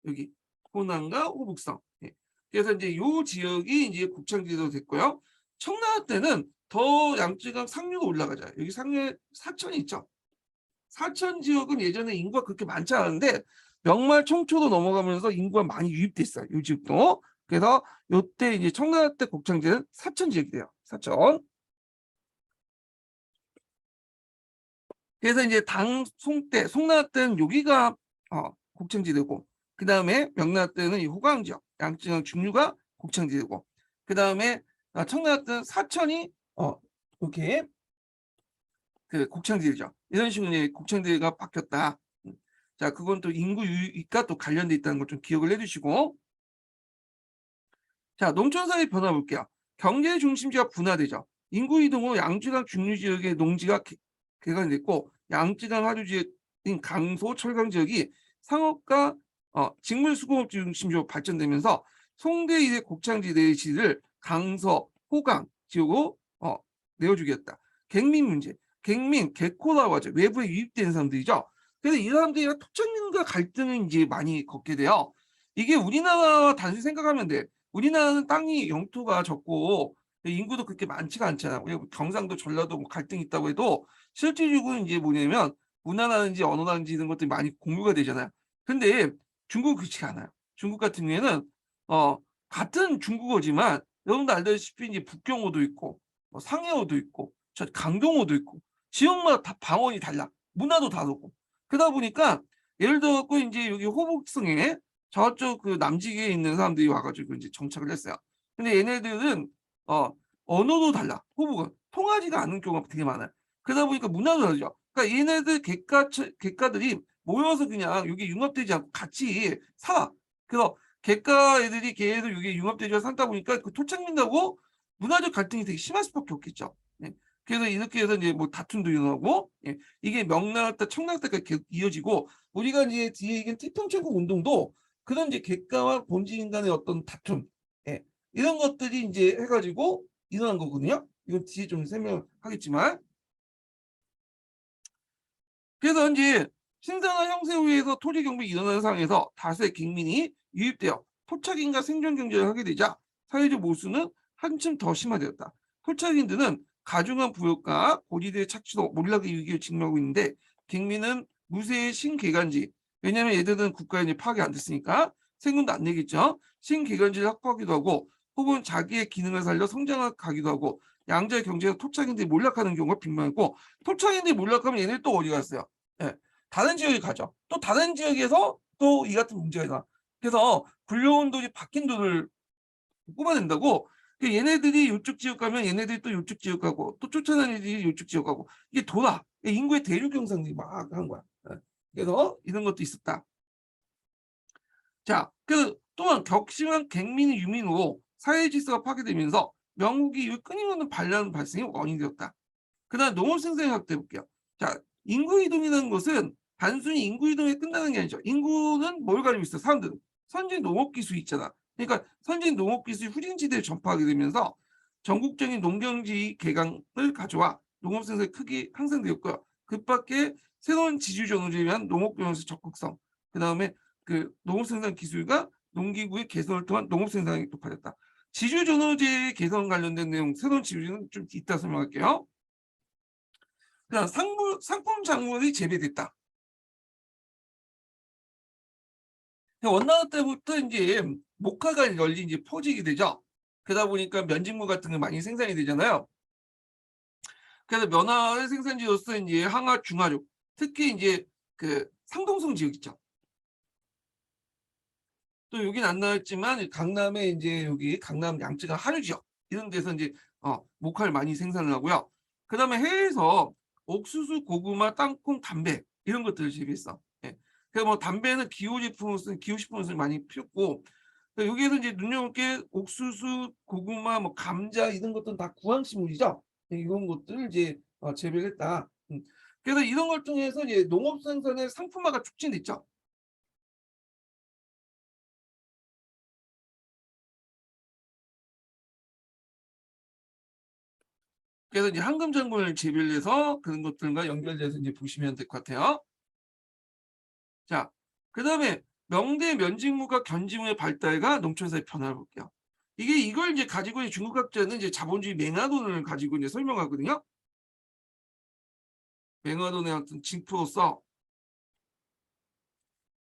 여기 호남과 호북성. 예. 그래서 인제 요 지역이 인제 곡창지대로 됐고요. 청나라 때는 더 양쯔강 상류로 올라가죠. 여기 상류에 사천이 있죠. 사천 지역은 예전에 인구가 그렇게 많지 않은데 명말 청초로 넘어가면서 인구가 많이 유입됐어요, 요 지역도. 그래서 요때 이제 청나라 때 곡창지대는 사천 지역이 돼요. 사천. 그래서 인제 송 때 송나라 때는 여기가 곡창지대고 그다음에 명나라 때는 이 호강 지역, 양쯔강 중류가 곡창지대고 그다음에 청나라 때는 사천이 이렇게 그 곡창지대죠. 이런 식으로 이제 곡창지대가 바뀌었다. 자, 그건 또 인구 유입과 또 관련돼 있다는 걸 좀 기억을 해 두시고 자, 농촌 사회 변화 볼게요. 경제 중심지가 분화되죠. 인구 이동으로 양쯔강 중류 지역의 농지가 개간됐고 양쯔강 하류 지역인 강소 철강 지역이 상업과 직물 수공업 중심지로 발전되면서 송대 이대 곡창지대의 지를 강서, 호강 지역으로 내어주겠다. 갱민 문제. 갱민, 개코라고 하죠. 외부에 유입된 사람들이죠. 그래서 이 사람들이랑 토착민과 갈등을 이제 많이 겪게 돼요. 이게 우리나라와 단순히 생각하면 돼. 우리나라는 땅이 영토가 적고 인구도 그렇게 많지가 않잖아. 우리가 경상도, 전라도 뭐 갈등이 있다고 해도 실질적으로 이제 뭐냐면 문화라든지 언어라든지 이런 것들이 많이 공유가 되잖아요. 근데 중국은 그렇지가 않아요. 중국 같은 경우에는 어 같은 중국어지만 여러분도 알다시피 이제 북경어도 있고 뭐 상해어도 있고 저 강동어도 있고 지역마다 다 방언이 달라. 문화도 다르고. 그러다 보니까 예를 들어 갖고 인제 여기 호북성에 저쪽 그 남지기에 있는 사람들이 와 가지고 인제 정착을 했어요. 근데 얘네들은 어 언어도 달라. 호북은. 통하지가 않는 경우가 되게 많아요. 그러다 보니까 문화도 다르죠. 그러니까 얘네들 객가들이 모여서 그냥 여기 융합되지 않고 같이 살아. 그래서 객가 애들이 걔네들 여기에 융합되지 않고 살다 보니까 그 토착민하고 문화적 갈등이 되게 심할 수밖에 없겠죠. 네. 그래서 이렇게 해서 이제 뭐 다툼도 일어나고, 예, 이게 명나라 때 청나라 때까지 계속 이어지고, 우리가 이제 뒤에 얘기한 태평천국 운동도 그런 이제 객가와 본진 간의 어떤 다툼, 예, 이런 것들이 이제 해가지고 일어난 거거든요. 이건 뒤에 좀 설명하겠지만. 그래서 이제 신선한 형세 후에서 토지 경쟁이 일어나는 상황에서 다수의 갱민이 유입되어 토착인과 생존 경쟁을 하게 되자 사회적 모순은 한층 더 심화되었다. 토착인들은 가중한 부역과 고지대의 착취로 몰락의 위기를 직면하고 있는데, 갱민은 무쇠의 신개간지, 왜냐하면 얘들은 국가에 이제 파악이 안 됐으니까 세금도 안 내겠죠. 신개간지를 확보하기도 하고, 혹은 자기의 기능을 살려 성장하기도 하고, 양자의 경제에서 토착인들이 몰락하는 경우가 빈번했고, 토착인들이 몰락하면 얘네 또 어디 갔어요? 예. 다른 지역에 가죠. 또 다른 지역에서 또 이 같은 문제가 일어나. 그래서 불려온 돈이 바뀐 돈을 뽑아낸다고. 얘네들이 요쪽 지역 가면 얘네들이 또 요쪽 지역 가고, 또 쫓아다니는 애들이 요쪽 지역 가고, 이게 돌아. 인구의 대륙 형성이 막 한 거야. 예. 그래서 이런 것도 있었다. 자, 그 또한 격심한 갱민의 유민으로 사회 질서가 파괴되면서 명국이 이후 끊임없는 반란 발생이 원인이 되었다. 그다음 농업 생산의 확대 볼게요. 자, 인구 이동이라는 것은 단순히 인구 이동에 끝나는 게 아니죠. 인구는 뭘 가지고 있어? 사람들은 선진 농업 기술이 있잖아. 그러니까 선진 농업 기술이 후진지대에 전파하게 되면서 전국적인 농경지 개강을 가져와 농업 생산의 크게 향상되었고요. 그 밖에 새로운 지주 전후제에 위한 농업 경영에서 적극성, 그다음에 그 농업 생산 기술과 농기구의 개선을 통한 농업 생산이 높아졌다. 지주 전후제 개선 관련된 내용, 새로운 지주는 좀 이따 설명할게요. 그다음 상품 작물이 재배됐다. 원나라 때부터 이제 목화가 널리 이제 퍼지게 되죠. 그러다 보니까 면직무 같은 게 많이 생산이 되잖아요. 그래서 면화의 생산지로서 이제 항하, 중하류, 특히 이제 그 상동성 지역 있죠. 또 여긴 안 나왔지만 강남에 이제 여기 강남 양쯔강 하류 지역 이런 데서 이제 목화를 많이 생산을 하고요. 그다음에 해외에서 옥수수, 고구마, 땅콩, 담배 이런 것들을 재배했어. 예. 그래서 뭐 담배는 기호식품으로 많이 피웠고, 여기에서 이제 눈여볼 게 옥수수, 고구마, 뭐 감자 이런 것들은 다 구황식물이죠. 이런 것들을 이제 재배를 했다. 그래서 이런 걸 통해서 이제 농업 생산의 상품화가 촉진됐죠. 그래서 이제 황금작물을 재배를 해서 그런 것들과 연결돼서 이제 보시면 될 것 같아요. 자, 그다음에 명대 면직무가 견직무의 발달과 농촌사의 변화를 볼게요. 이걸 이제 가지고 있는 중국학자는 이제 자본주의 맹아돈을 가지고 이제 설명하거든요. 맹아돈의 어떤 징표로서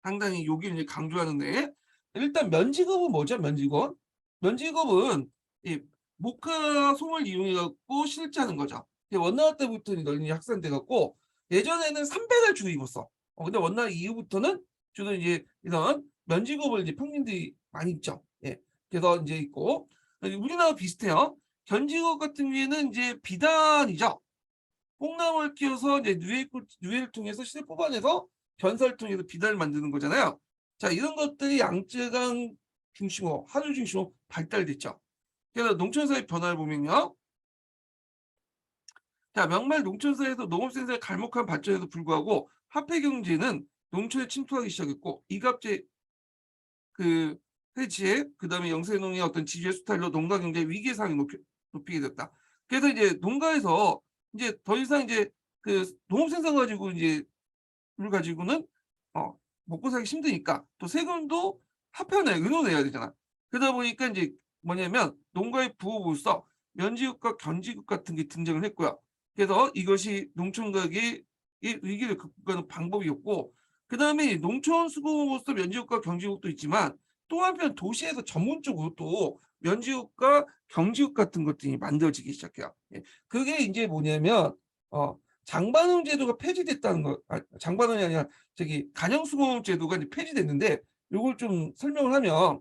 상당히 여기를 이제 강조하는데, 일단 면직업은 뭐죠? 면직업은 이 목화 송을 이용해 갖고 실제하는 거죠. 원나라 때부터 널리 확산돼 갖고 예전에는 삼백을 주로 입었어. 근데 원나라 이후부터는 주로 이제 이런 면직업을 이제 평민들이 많이 입죠. 예. 그래서 이제 있고, 우리나라 비슷해요. 견직업 같은 경우에는 이제 비단이죠. 뽕나무를 키워서 이제 누에를 통해서 씨를 뽑아내서 견사를 통해서 비단을 만드는 거잖아요. 자, 이런 것들이 양쯔강 중심으로, 하류 중심으로 발달됐죠. 그래서 농촌사의 변화를 보면요. 자, 명말 농촌사에서 농업생산의 갈목한 발전에도 불구하고 화폐 경제는 농촌에 침투하기 시작했고, 이갑제 그 해지에, 그다음에 영세농의 어떤 지주의 수탈로 농가 경제 위기 상황이 높이게 됐다. 그래서 이제 농가에서 이제 더 이상 이제 그 농업 생산 가지고 이제 물 가지고는 어 먹고 살기 힘드니까 또 세금도 합해내 의논해야 되잖아. 그러다 보니까 이제 뭐냐면 농가의 부업으로서 면지국과 견지국 같은 게 등장을 했고요. 그래서 이것이 농촌 가게의 위기를 극복하는 방법이었고, 그다음에 농촌 수공으로서 면지국과 경지국도 있지만 또 한편 도시에서 전문적으로 또 면지국과 경지국 같은 것들이 만들어지기 시작해요. 예. 그게 이제 뭐냐면 장반응 제도가 폐지됐다는 거, 장반응이 아니라 저기 간형수공 제도가 이제 폐지됐는데 요걸 좀 설명을 하면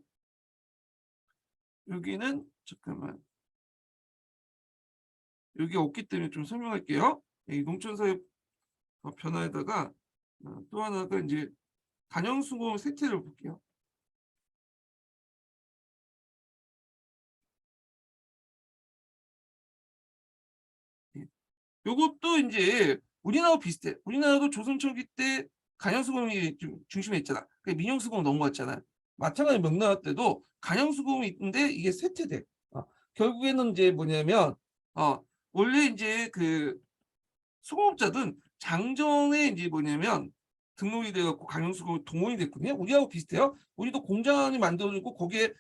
여기는 잠깐만 여기 없기 때문에 좀 설명할게요. 이 농촌사회 변화에다가 또 하나가 이제 간형수공 세태를 볼게요. 예. 요것도 이제 우리나라와 비슷해. 우리나라도 조선총기 때 간형수공이 좀 중심에 있잖아. 민영수공 넘어갔잖아. 마찬가지로 명나라 때도 간형수공이 있는데 이게 세태돼. 결국에는 이제 뭐냐면 원래 이제 그 수공업자든 장정에 이제 뭐냐면 등록이 돼갖고 강용수공업 동원이 됐거든요. 우리하고 비슷해요. 우리도 공장이 만들어지고 거기에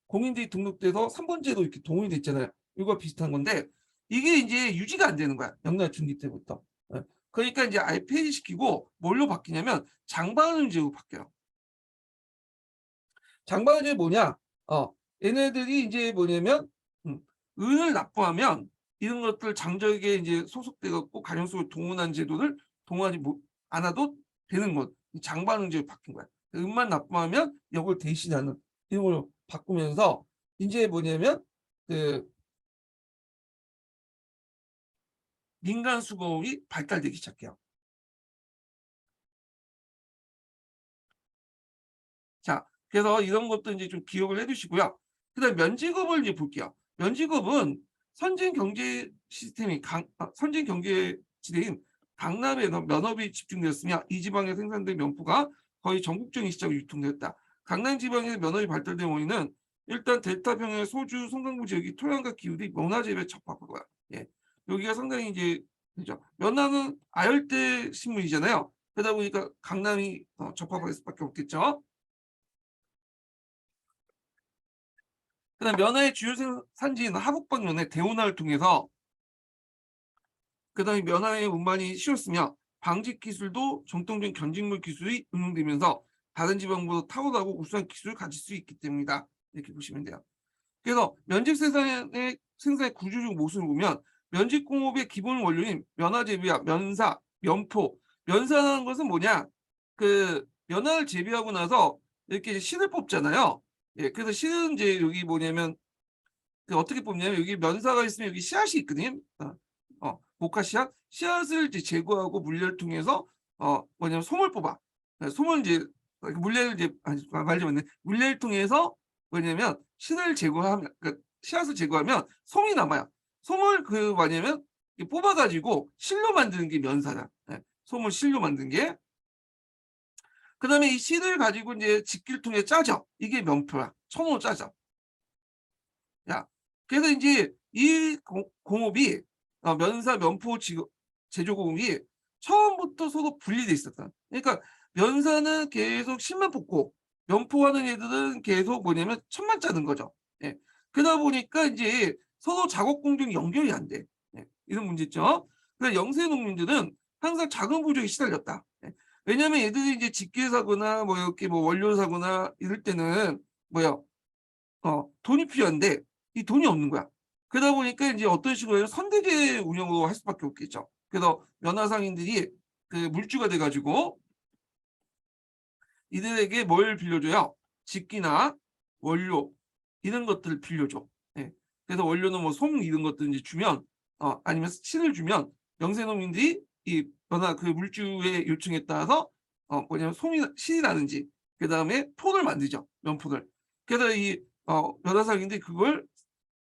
공인들이 등록돼서 3번제로 이렇게 동원이 됐잖아요. 이거 비슷한 건데 이게 이제 유지가 안 되는 거야. 명나라 중기 때부터. 그러니까 이제 아예 폐지시키고 뭘로 바뀌냐면 장반응제로 바뀌어요. 장반응제 뭐냐? 얘네들이 이제 뭐냐면 은을 납부하면 이런 것들 장적에 이제 소속돼 갖고 가정수를 동원한 제도를 동원하지 않아도 되는 것. 장반응제로 바뀐 거야. 은만 납부하면 이걸 대신하는 이런 걸로 바꾸면서 이제 뭐냐면 그 민간 수공업이 발달되기 시작해요. 자, 그래서 이런 것도 이제 좀 기억을 해두시고요. 그다음 면직업을 이제 볼게요. 면직업은 선진 경제 시스템이 선진 경제 지대인 강남에 면업이 집중되었으며 이 지방에 생산된 면포가 거의 전국적인 시장에 유통되었다. 강남 지방의 면업이 발달된 원인은 일단 델타병의 소주, 송강부 지역이 토양과 기후들이 면화 재배에 적합하고요. 예, 여기가 상당히 이제 그죠. 면화는 아열대 식물이잖아요. 그러다 보니까 강남이 적합할 수밖에 없겠죠. 그다음 면화의 주요 산지인 하북방면의 대운하를 통해서 그다음에 면화의 운반이 쉬웠으며 방직 기술도 전통적인 견직물 기술이 응용되면서 다른 지방보다 탁월하고 우수한 기술을 가질 수 있기 때문이다. 이렇게 보시면 돼요. 그래서 면직 생산의 구조적 모습을 보면 면직공업의 기본 원료인 면화 재배와 면사, 면포. 면사라는 것은 뭐냐? 그 면화를 재배하고 나서 이렇게 실을 뽑잖아요. 예, 그래서 실은 이제 여기 뭐냐면 어떻게 뽑냐면 여기 면사가 있으면 여기 씨앗이 있거든요. 모카 씨앗을 이제 제거하고 물레를 통해서 뭐냐면 솜을 뽑아. 솜을 이제 물레를 이제 말좀 맞네. 물레를 통해서 뭐냐면 씨를 제거하면 그러니까 씨앗을 제거하면 솜이 남아요. 솜을 그 뭐냐면 뽑아가지고 실로 만드는 게 면사다. 네. 솜을 실로 만든 게. 그다음에 이 씨를 가지고 이제 직기를 통해 짜죠. 이게 면포야. 손으로 짜죠. 야, 그래서 이제 이 공업이 면사 면포 제조공업이 처음부터 서로 분리돼 있었다. 그러니까 면사는 계속 실만 뽑고 면포하는 애들은 계속 뭐냐면 천만 짜는 거죠. 예. 그러다 보니까 이제 서로 작업 공정이 연결이 안 돼. 예. 이런 문제 있죠. 그래서 영세 농민들은 항상 자금 부족에 시달렸다. 예. 왜냐하면 얘들이 이제 직계 사거나 뭐 이렇게 뭐 원료 사거나 이럴 때는 뭐야 돈이 필요한데 이 돈이 없는 거야. 그러다 보니까 이제 어떤 식으로 선대제 운영으로 할 수밖에 없겠죠. 그래서 연화상인들이 그 물주가 돼가지고 이들에게 뭘 빌려줘요? 직기나 원료 이런 것들을 빌려줘. 예. 그래서 원료는 뭐 솜 이런 것들 이제 주면 아니면 신을 주면 영세농민들이 이 연화 그 물주의 요청에 따라서 뭐냐면 솜이 신이 나는지 그 다음에 폰을 만들죠. 면폰을. 그래서 이 연화상인들이 그걸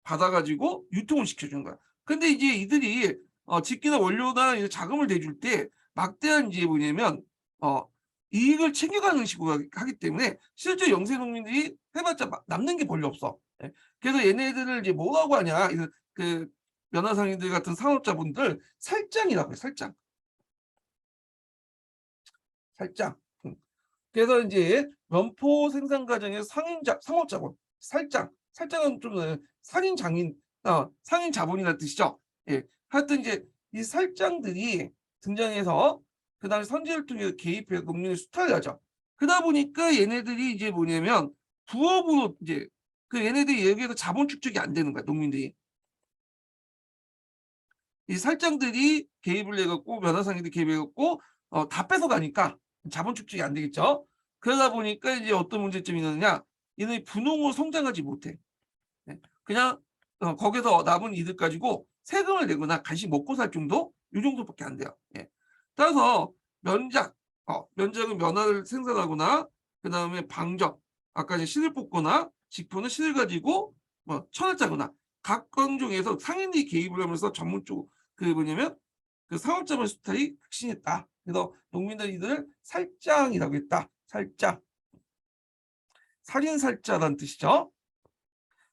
받아가지고 유통을 시켜주는 거야. 근데 이제 이들이 직계나 원료나 자금을 대줄 때 막대한 이제 뭐냐면 어, 이익을 챙겨가는 식으로 하기 때문에 실제 영세 농민들이 해봤자 남는 게 별로 없어. 예. 그래서 얘네들을 이제 뭐라고 하냐? 이런 그 면화상인들 같은 상업자분들 살장이라고 해. 살장. 살장. 그래서 이제 면포 생산 과정에서 상업자본, 살장은 좀 상인 장인, 상인 자본이라는 뜻이죠. 예. 하여튼 이제 이 살장들이 등장해서 그다음에 선제를 통해 개입해서 농민의 수탈을 하죠. 그러다 보니까 얘네들이 이제 뭐냐면 부업으로 이제 그 얘네들이 여기에서 자본 축적이 안 되는 거야, 농민들이. 이 살장들이 개입을 해갖고 면화상인들이 개입해갖고 다 뺏어가니까 자본 축적이 안 되겠죠. 그러다 보니까 이제 어떤 문제점이 있느냐, 얘는 분홍으로 성장하지 못해. 네. 그냥 거기서 남은 이득 가지고 세금을 내거나 간식 먹고 살 정도, 이 정도밖에 안 돼요. 예. 따라서 면작, 면작은 면화를 생산하거나, 그 다음에 방적, 아까 이제 실을 뽑거나, 직포는 실을 가지고 뭐 천을 짜거나, 각 건종에서 상인들이 개입을 하면서 전문적 그 뭐냐면 그 상업자본 수탈이 혁신했다. 그래서 농민들이 이들을 살장이라고 했다. 살장, 살인살자라는 뜻이죠.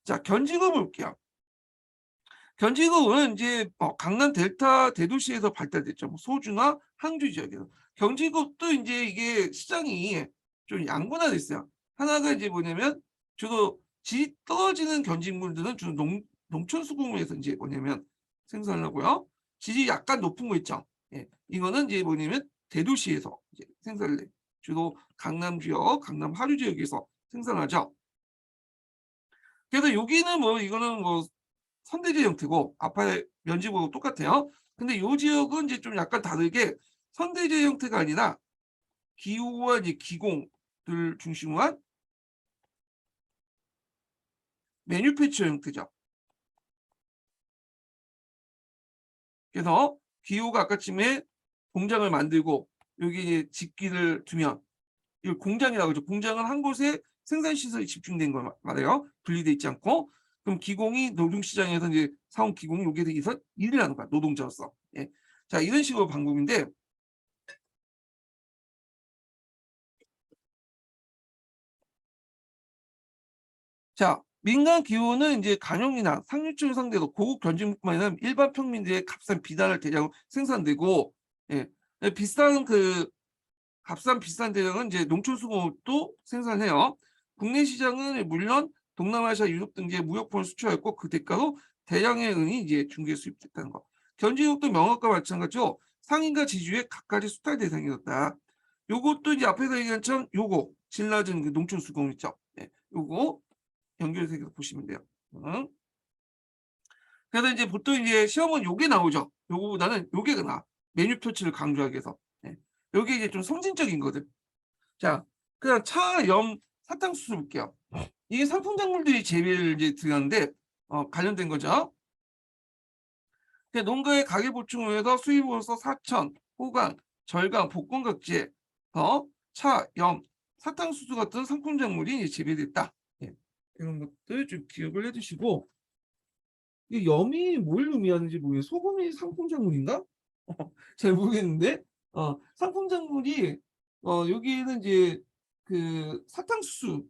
자, 견지구 볼게요. 견지구는 이제 강남 델타 대도시에서 발달됐죠. 뭐 소주나 항주 지역에서. 견지구도 이제 이게 시장이 좀 양분화됐어요. 하나가 이제 뭐냐면 주로 질이 떨어지는 견직물들은 주로 농촌 수공업에서 이제 뭐냐면 생산을 하고요. 질이 약간 높은 거 있죠. 예, 이거는 이제 뭐냐면 대도시에서 이제 생산을 해. 주로 강남 지역, 강남 하류 지역에서 생산하죠. 그래서 여기는 뭐 이거는 뭐 선대지 형태고 아파의 면지구하고 똑같아요. 근데 이 지역은 이제 좀 약간 다르게 선대지 형태가 아니라 기후와 이제 기공들 중심으로 한 매뉴패처 형태죠. 그래서 기후가 아까쯤에 공장을 만들고 여기 이제 집기를 두면 이 공장이라고 하죠. 공장은 한 곳에 생산 시설이 집중된 걸 말해요. 분리돼 있지 않고. 그럼 기공이 노동시장에서 이제 사온 기공이 여기에서 일을 하는 거야. 노동자로서. 예. 자, 이런 식으로 방법인데, 자, 민간 기후는 이제 간용이나 상류층 상대로 고급 견직뿐만 아니라 일반 평민들의 값싼 비단을 대량으로 생산되고, 예. 비싼 그 값싼 비싼 대량은 이제 농촌수공업도 생산해요. 국내 시장은 물론 동남아시아, 유럽 등지에 무역품을 수출했고 그 대가로 대량의 은이 이제 중국에 수입됐다는 거. 견지국도 명확과 마찬가지로 상인과 지주의 각가지 수탈 대상이었다. 요것도 이제 앞에서 얘기한 참 요거 질 낮은 그 농촌수공업 있죠. 네, 요거 연결해서 보시면 돼요. 그래서 이제 보통 이제 시험은 요게 나오죠. 요거보다는 요게 나. 메뉴 표치를 강조하기 위해서. 네. 요게 이제 좀 성진적인 거들. 자, 그다음 차, 염, 사탕수수 볼게요. 이게 상품 작물들이 재배를 이제 들어가는데 관련된 거죠. 농가의 가계 보충을 위해서 수입으로서 사천, 호강, 절강, 복권각지에 차, 염, 사탕수수 같은 상품 작물이 재배됐다. 예. 이런 것들 좀 기억을 해두시고 이 염이 뭘 의미하는지 모르겠어요. 소금이 상품 작물인가? 잘 모르겠는데 상품 작물이 여기에는 이제 그 사탕수수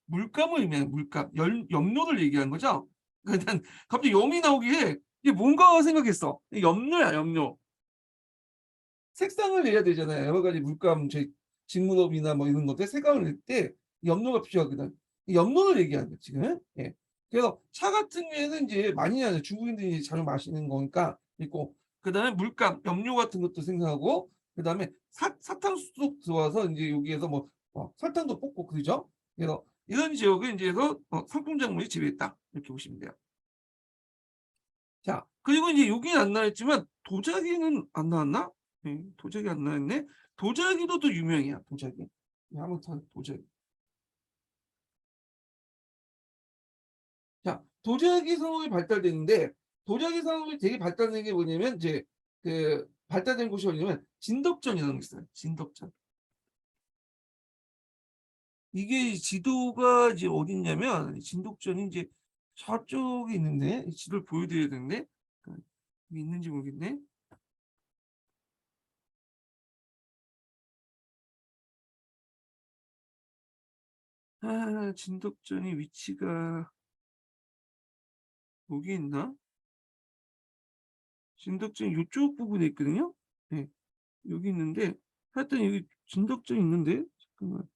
물감을 의미하는 물감 염료를 얘기하는 거죠. 그러니까 난 갑자기 염이 나오기에 이게 뭔가 생각했어. 염료야 염료. 색상을 내야 되잖아요. 여러 가지 물감 직물업이나 뭐 이런 것들 색감을 낼 때 염료가 필요하거든. 이 염료를 얘기하는 거야 지금. 예. 그래서 차 같은 경우에는 이제 많이 하죠. 중국인들이 잘 마시는 거니까 있고 그다음에 물감, 염료 같은 것도 생각하고 그다음에 사탕수수 들어와서 이제 여기에서 뭐 설탕도 뽑고 그러죠. 그래서 이런 지역에 이제서 상품 작물이 지배했다 이렇게 보시면 돼요. 자, 그리고 이제 여기는 안 나왔지만 도자기는 안 나왔나? 네, 도자기 안 나왔네. 도자기도 또 유명해요. 도자기. 네, 한번 더 도자기. 자, 도자기 산업이 발달됐는데 도자기 산업이 되게 발달된 게 뭐냐면 이제 그 발달된 곳이 어디냐면 진덕전이라는 게 있어요. 진덕전. 이게 지도가 이제 어디 있냐면 진덕전이 이제 저쪽에 있는데 지도를 보여드려야 되는데 여기 있는지 모르겠네. 진덕전이 위치가 여기 있나? 진덕전 이쪽 부분에 있거든요. 네, 여기 있는데 하여튼 여기 진덕전 있는데 잠깐만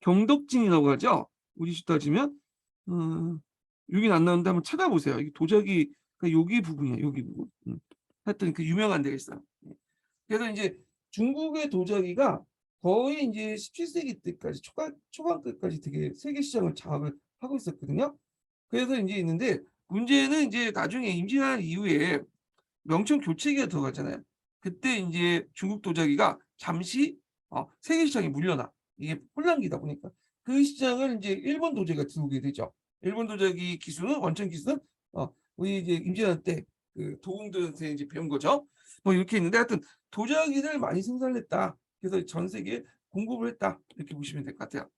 경덕진이라고 하죠. 우리식 따지면 여긴 안 나오는데 한번 찾아보세요. 이게 도자기 여기 부분이야. 여기 부분. 하여튼 그 유명한 데가 있어요. 네. 그래서 이제 중국의 도자기가 거의 이제 17세기 때까지 초반 때까지 되게 세계 시장을 장악을 하고 있었거든요. 그래서 이제 있는데 문제는 이제 나중에 임진왜란 이후에 명청 교체기가 들어갔잖아요. 그때 인제 중국 도자기가 잠시 세계 시장에 물려나. 이게 혼란기다 보니까. 그 시장을 인제 일본 도자기가 들어오게 되죠. 일본 도자기 기술은 원천 기술은 우리 이제 임진왜란 때 그 도공들한테 이제 배운 거죠. 뭐 이렇게 있는데 하여튼 도자기를 많이 생산했다. 그래서 전 세계에 공급을 했다. 이렇게 보시면 될 것 같아요.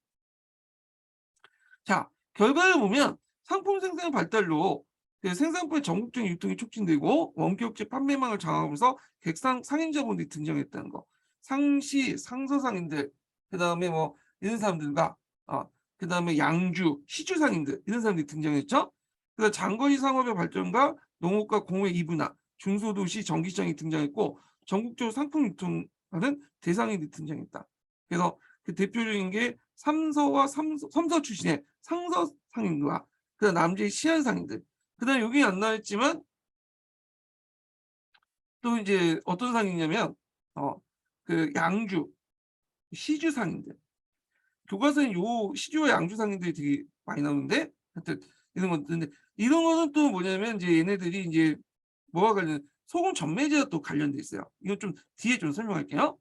자, 결과를 보면 상품 생산 발달로 그 생산품의 전국적인 유통이 촉진되고 원격제 판매망을 장악하면서 객상 상인자본들이 등장했다는 거. 상시, 상서상인들, 그다음에 뭐 이런 사람들과 그다음에 양주, 시주 상인들 이런 사람들이 등장했죠. 그래서 장거리 상업의 발전과 농업과 공업의 이분화, 중소도시 전기시장이 등장했고 전국적으로 상품 유통하는 대상인들이 등장했다. 그래서 그 대표적인 게 섬서 출신의 상서 상인과 그다음 남자의 시안 상인들. 그다음에 여기 안 나왔지만 또 이제 어떤 상이냐면 그 양주, 시주 상인들. 교과서에 요 시주와 양주 상인들이 되게 많이 나오는데 하여튼 이런 것들인데 이런 거는 또 뭐냐면 이제 얘네들이 이제 뭐와 관련 소금 전매제와 또 관련돼 있어요. 이건 좀 뒤에 좀 설명할게요.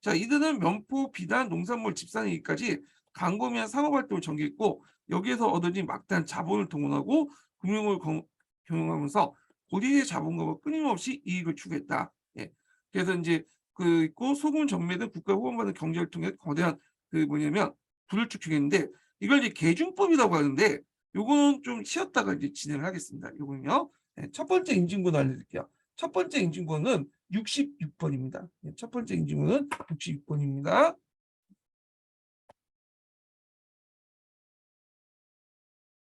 자, 이들은 면포, 비단, 농산물, 집산일까지 광범위한 상업활동을 전개했고 여기에서 얻어진 막대한 자본을 동원하고 금융을 경영하면서 고리의 자본가가 끊임없이 이익을 추구했다. 예. 그래서 이제 그 있고 소금 전매 등 국가 후원받는 경제를 통해 거대한 그 뭐냐면 부를 축적했는데 이걸 이제 계중법이라고 하는데 요거는 좀 쉬었다가 이제 진행을 하겠습니다. 요거는요. 예, 첫 번째 인증번 알려드릴게요. 첫 번째 인증번은 66번입니다. 첫 번째 인증번은 66번입니다.